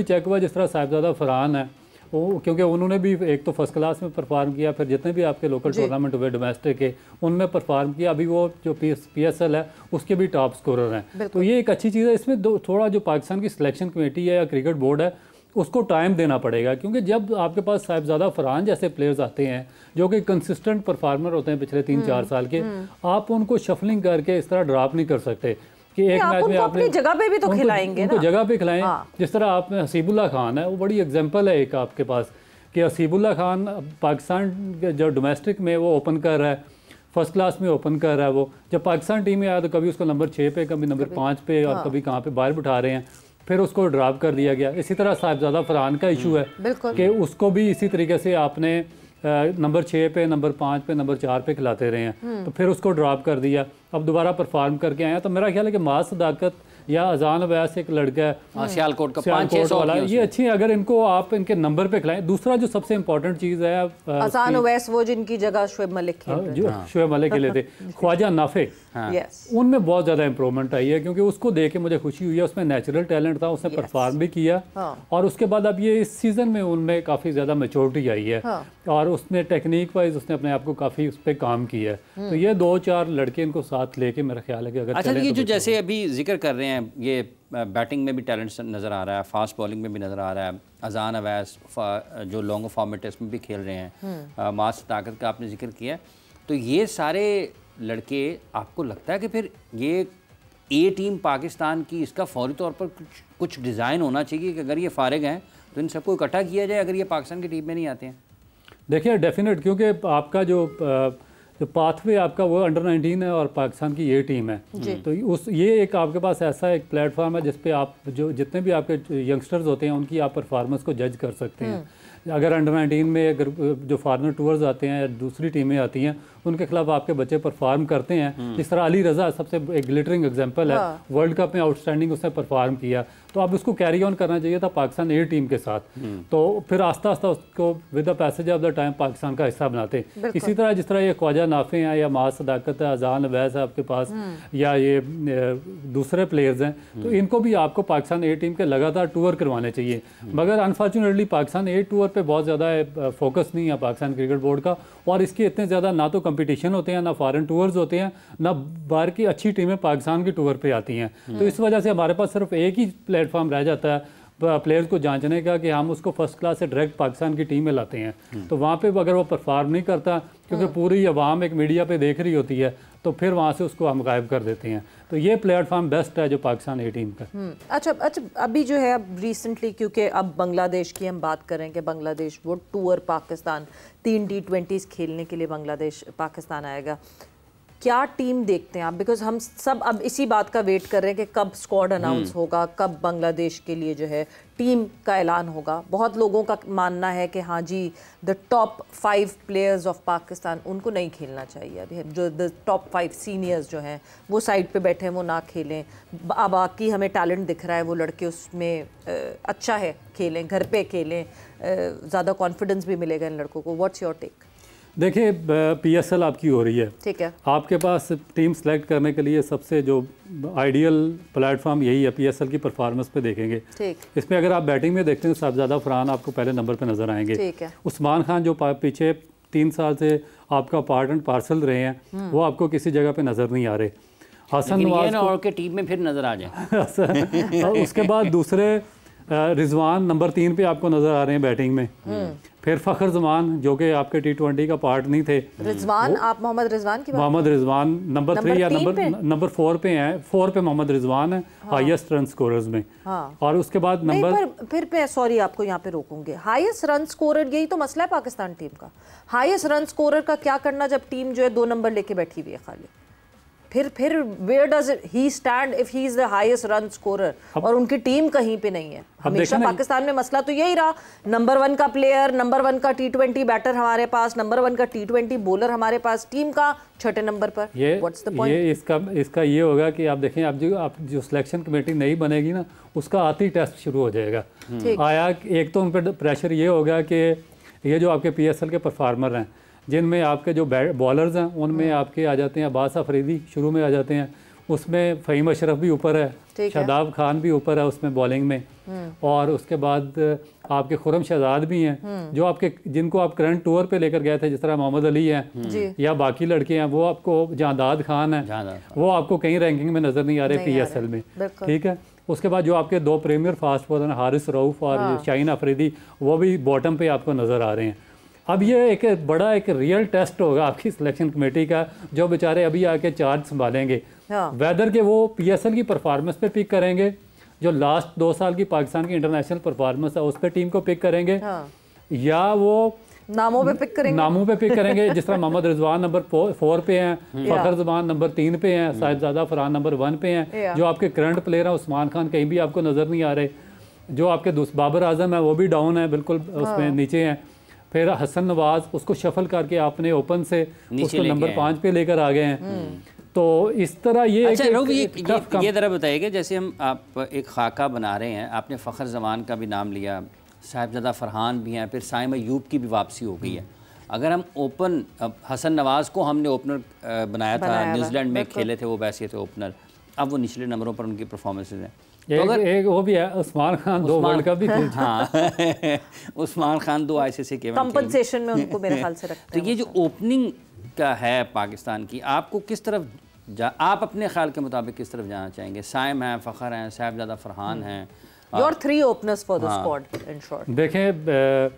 चेक हुआ, जिस तरह साहिबजादा फरहान है वो, क्योंकि उन्होंने भी एक तो फर्स्ट क्लास में परफॉर्म किया, फिर जितने भी आपके लोकल टूर्नामेंट हुए डोमेस्टिक के उनमें परफॉर्म किया। अभी वो जो पीएसएल है उसके भी टॉप स्कोरर हैं। तो ये एक अच्छी चीज़ है। इसमें थोड़ा जो पाकिस्तान की सिलेक्शन कमेटी है या क्रिकेट बोर्ड है उसको टाइम देना पड़ेगा, क्योंकि जब आपके पास साहिबजादा फरहान जैसे प्लेयर्स आते हैं जो कि कंसिस्टेंट परफॉर्मर होते हैं पिछले 3-4 साल के, आप उनको शफलिंग करके इस तरह ड्रॉप नहीं कर सकते कि एक मैच में आपने अपनी जगह पे भी तो खिलाएंगे ना, जगह पे खिलाएं। जिस तरह आपने हसीबुल्ला खान है, वो बड़ी एग्जांपल है एक आपके पास कि हसीबुल्ला खान पाकिस्तान जो डोमेस्टिक में वो ओपन कर रहा है, फर्स्ट क्लास में ओपन कर रहा है। वो जब पाकिस्तान टीम में आया तो कभी उसको नंबर 6 पे, कभी नंबर 5 पे, और कभी कहाँ पे बाहर बिठा रहे हैं, फिर उसको ड्रॉप कर दिया गया। इसी तरह साहिबजादा फरहान का इशू है कि उसको भी इसी तरीके से आपने नंबर 6 पे, नंबर 5 पे, नंबर 4 पे खिलाते रहे हैं, तो फिर उसको ड्रॉप कर दिया। अब दोबारा परफॉर्म करके आया। तो मेरा ख्याल है कि माज सदाकत या अजान अवैस एक लड़का है सियालकोट का 500 वाला, ये अच्छी है। अगर इनको आप इनके नंबर पे खिलाएं। दूसरा जो सबसे इंपॉर्टेंट चीज़ है, अजान अवैस वो जिनकी जगह शुएब मलिक शुएब मलिक के लिए थे, ख्वाजा नाफे, उनमें बहुत ज़्यादा इंप्रूवमेंट आई है, क्योंकि उसको देख के मुझे खुशी हुई है। उसमें नेचुरल टैलेंट था, उसने परफॉर्म भी किया, और उसके बाद अब ये इस सीज़न में उनमें काफ़ी ज़्यादा मैच्योरिटी आई है, और उसने टेक्निक वाइज उसने अपने आप को काफ़ी उस पर काम किया है। तो ये 2-4 लड़के इनको साथ लेके मेरा ख्याल है कि अगर अच्छा, ये जो जैसे अभी जिक्र कर रहे हैं, ये बैटिंग में भी टैलेंट नज़र आ रहा है, फास्ट बॉलिंग में भी नज़र आ रहा है। अजान अवैस जो लॉन्ग फॉर्मेट है इसमें भी खेल रहे हैं, माज सदाकत का आपने जिक्र किया। तो ये सारे लड़के, आपको लगता है कि फिर ये ए टीम पाकिस्तान की, इसका फौरी तौर पर कुछ डिज़ाइन होना चाहिए कि अगर ये फारिग हैं तो इन सबको इकट्ठा किया जाए अगर ये पाकिस्तान की टीम में नहीं आते हैं? देखिए, डेफिनेट, क्योंकि आपका जो पाथवे आपका वो अंडर 19 है और पाकिस्तान की ये टीम है। तो ये एक आपके पास ऐसा एक प्लेटफॉर्म है जिस पे आप जो जितने भी आपके यंगस्टर्स होते हैं उनकी आप परफॉर्मेंस को जज कर सकते हैं। अगर अंडर 19 में अगर जो फॉरेनर टूर्स आते हैं या दूसरी टीमें आती हैं, उनके खिलाफ आपके बच्चे परफॉर्म करते हैं। जिस तरह अली रज़ा सबसे एक ग्लिटरिंग एग्जांपल है, वर्ल्ड कप में आउटस्टैंडिंग उसने परफॉर्म किया। तो अब उसको कैरी ऑन करना चाहिए था पाकिस्तान ए टीम के साथ। तो फिर आस्ता आस्ता उसको with the passage of the time Pakistan का हिस्सा बनाते। इसी तरह जिस तरह ये ख्वाजा नाफे हैं या माज सदाकत है, अजान अवैस है आपके पास, या ये दूसरे प्लेयर्स हैं, तो इनको भी आपको पाकिस्तान ए टीम के लगातार टूर करवाने चाहिए। मगर अनफॉर्चुनेटली पाकिस्तान ए टूर पे बहुत ज़्यादा फोकस नहीं है पाकिस्तान क्रिकेट बोर्ड का, और इसके इतने ज़्यादा ना तो कंपटीशन होते हैं, ना फॉरेन टूर्स होते हैं, ना बाहर की अच्छी टीमें पाकिस्तान की टूर पे आती हैं। तो इस वजह से हमारे पास सिर्फ एक ही प्लेटफॉर्म रह जाता है प्लेयर्स को जांचने का कि हम उसको फर्स्ट क्लास से डायरेक्ट पाकिस्तान की टीम में लाते हैं। तो वहाँ पे अगर वो परफॉर्म नहीं करता, क्योंकि पूरी आवाम एक मीडिया पे देख रही होती है, तो फिर वहाँ से उसको हम गायब कर देते हैं। तो ये प्लेटफॉर्म बेस्ट है जो पाकिस्तान ए टीम का। अच्छा, अभी जो है अब रिसेंटली, क्योंकि अब बांग्लादेश की हम बात करें कि बांग्लादेश वो टूर पाकिस्तान 3 T20s खेलने के लिए बांग्लादेश पाकिस्तान आएगा, क्या टीम देखते हैं आप? बिकॉज हम सब अब इसी बात का वेट कर रहे हैं कि कब स्क्वाड अनाउंस होगा, कब बांग्लादेश के लिए जो है टीम का ऐलान होगा। बहुत लोगों का मानना है कि हाँ जी, the top 5 players of Pakistan उनको नहीं खेलना चाहिए। अभी जो द टॉप 5 सीनियर्स जो हैं वो साइड पे बैठे हैं, वो ना खेलें। बाकी हमें टैलेंट दिख रहा है, वो लड़के उसमें अच्छा है, खेलें, घर पे खेलें, ज़्यादा कॉन्फिडेंस भी मिलेगा इन लड़कों को। What's your take? देखिए, पीएसएल आपकी हो रही है, ठीक है, आपके पास टीम सेलेक्ट करने के लिए सबसे जो आइडियल प्लेटफॉर्म यही है। पीएसएल की परफॉर्मेंस पे देखेंगे। ठीक। इसमें अगर आप बैटिंग में देखते हैं तो साहिबजादा फरहान आपको पहले नंबर पे नजर आएंगे। ठीक है। उस्मान खान जो पीछे 3 साल से आपका पार्ट एंड पार्सल रहे हैं, वो आपको किसी जगह पे नज़र नहीं आ रहे। हसन नवाज और के टीम में फिर नज़र आ जाए। उसके बाद दूसरे रिजवान नंबर 3 पे आपको नज़र आ रहे हैं बैटिंग में। फिर फ़खर जमान जो कि आपके T20 का पार्ट नहीं थे। रिजवान, आप मोहम्मद रिजवान की बात? मोहम्मद रिजवान नंबर 3 या नंबर 4 पे हैं। 4 पे मोहम्मद रिजवान है, हाईएस्ट रन स्कोरर्स में। और उसके बाद नंबर फिर मैं सॉरी आपको यहाँ पे रोकूंगी, हाईएस्ट रन स्कोरर, यही तो मसला है पाकिस्तान टीम का। हाईएस्ट रन स्कोरर का क्या करना जब टीम जो है 2 नंबर लेके बैठी हुई है खाली? फिर where does he stand if he is the highest run scorer और उनकी टीम कहीं पे नहीं है? हमेशा पाकिस्तान में मसला तो यही रहा, नंबर 1 का प्लेयर, नंबर 1 का T20 बैटर हमारे पास, नंबर 1 का T20 बॉलर हमारे पास, टीम का 6ठे नंबर पर। What's the point? ये इसका ये होगा कि आप देखें, आप जो सिलेक्शन कमेटी नहीं बनेगी ना, उसका आती टेस्ट शुरू हो जाएगा। आया एक तो उन पर प्रेशर ये होगा कि ये जो आपके PSL के परफार्मर हैं, जिनमें आपके जो बॉलर्स हैं उनमें आपके आ जाते हैं अब्बास अफरीदी शुरू में आ जाते हैं, उसमें फ़हीम अशरफ भी ऊपर है, शादाब खान भी ऊपर है उसमें बॉलिंग में, और उसके बाद आपके खुरम शहजाद भी हैं जो आपके जिनको आप करंट टूर पे लेकर गए थे, जिस तरह मोहम्मद अली हैं या बाकी लड़के हैं, वो आपको जांदाद खान है, वो आपको कहीं रैंकिंग में नज़र नहीं आ रहे PSL में। ठीक है, उसके बाद जो आपके 2 प्रीमियर फास्ट बॉलर हैं, हारिस रऊफ और शाहीन अफरीदी, वो भी बॉटम पे आपको नज़र आ रहे हैं। अब ये एक बड़ा एक रियल टेस्ट होगा आपकी सिलेक्शन कमेटी का, जो बेचारे अभी आके चार्ज संभालेंगे। वेदर के वो PSL की परफॉर्मेंस पे पिक करेंगे, जो लास्ट 2 साल की पाकिस्तान की इंटरनेशनल परफॉर्मेंस है उस पर टीम को पिक करेंगे, या वो नामों पे पिक करेंगे जिस तरह मोहम्मद रिजवान नंबर 4 पे हैं, फ़खर जमान नंबर 3 पे हैं, साहिबजादा फरहान नंबर 1 पे हैं, जो आपके करंट प्लेयर हैं उस्मान खान कहीं भी आपको नज़र नहीं आ रहे, जो आपके बाबर आजम है वो भी डाउन है, बिल्कुल उसमें नीचे हैं। फिर हसन नवाज, उसको शफल करके आपने ओपन से उसको नंबर 5 पे लेकर आ गए हैं। तो इस तरह ये अच्छा ये ज़रा बताइएगा, जैसे हम आप एक खाका बना रहे हैं, आपने फ़खर जमान का भी नाम लिया, साहिबजादा फरहान भी हैं, फिर साइम अयूब की भी वापसी हो गई है। अगर हम ओपन, हसन नवाज़ को हमने ओपनर बनाया था, न्यूजीलैंड में खेले थे वो, वैसे थे ओपनर, अब वो निचले नंबरों पर उनकी परफॉर्मेंसेज हैं। तो अगर एक वो भी है उस्मान खान, 2 वर्ल्ड कप भी खेल, हाँ उस्मान खान 2 ICC के कंपनसेशन में उनको मेरे ख्याल से रखते हैं। तो ये जो ओपनिंग का है पाकिस्तान की, आपको किस तरफ आप अपने ख्याल के मुताबिक किस तरफ जाना चाहेंगे? साइम हैं, फ़खर हैं, साहिबजादा फरहान हैं, your 3 openers for the squad in short. देखें,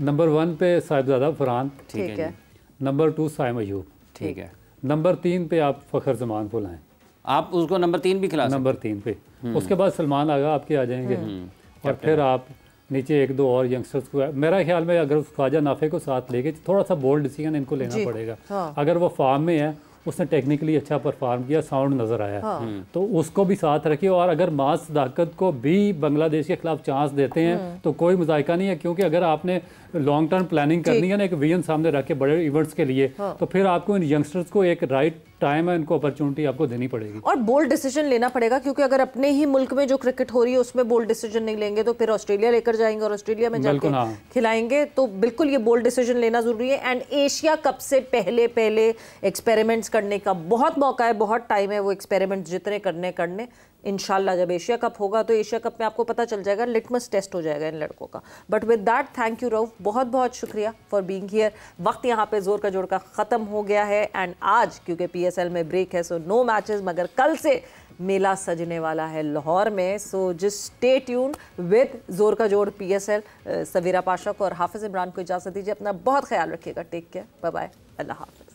नंबर 1 पे साहिबजादा फरहान, ठीक है, नंबर 2 साइम अयूब, ठीक है, नंबर 3 पे आप फ़खर जमान को लाएं, आप उसको नंबर 3 भी खिला नंबर 3 पे। उसके बाद सलमान आगा आपके आ जाएंगे, और फिर आप नीचे 1-2 और यंगस्टर्स को, मेरा ख्याल में अगर ख्वाजा नाफे को साथ लेके थोड़ा सा बोल्ड डिसीजन इनको लेना पड़ेगा। अगर वो फॉर्म में है, उसने टेक्निकली अच्छा परफॉर्म किया, साउंड नज़र आया, तो उसको भी साथ रखिए। और अगर मास सदाकत को भी बांग्लादेश के खिलाफ चांस देते हैं तो कोई मजायका नहीं है, क्योंकि अगर आपने लॉन्ग टर्म प्लानिंग करनी है ना एक विजन सामने रख के बड़े इवेंट्स के लिए, तो फिर आपको इन यंगस्टर्स को एक राइट टाइम है, इनको अपॉर्चुनिटी आपको देनी पड़ेगी और बोल्ड डिसीजन लेना पड़ेगा, क्योंकि अगर अपने ही मुल्क में जो क्रिकेट हो रही है उसमें बोल्ड डिसीजन नहीं लेंगे तो फिर ऑस्ट्रेलिया लेकर जाएंगे और ऑस्ट्रेलिया में जाके खिलाएंगे। तो बिल्कुल ये बोल्ड डिसीजन लेना जरूरी है। एंड एशिया कप से पहले एक्सपेरिमेंट्स करने का बहुत मौका है, बहुत टाइम है, वो एक्सपेरिमेंट जितने करने इंशाल्लाह जब एशिया कप होगा तो एशिया कप में आपको पता चल जाएगा, लिटमस टेस्ट हो जाएगा इन लड़कों का। But with that thank you Rauf, बहुत बहुत शुक्रिया फॉर बीइंग हियर। वक्त यहाँ पे जोर का जोड़ का ख़त्म हो गया है, एंड आज क्योंकि PSL में ब्रेक है सो नो मैचेस, मगर कल से मेला सजने वाला है लाहौर में। So just stay tune with जोर का जोड़ PSL। सवीरा पाशा को और हाफिज़ इमरान को इजाज़त दीजिए, अपना बहुत ख्याल रखिएगा, टेक केयर, बाय बाय, अल्लाह हाफिज़।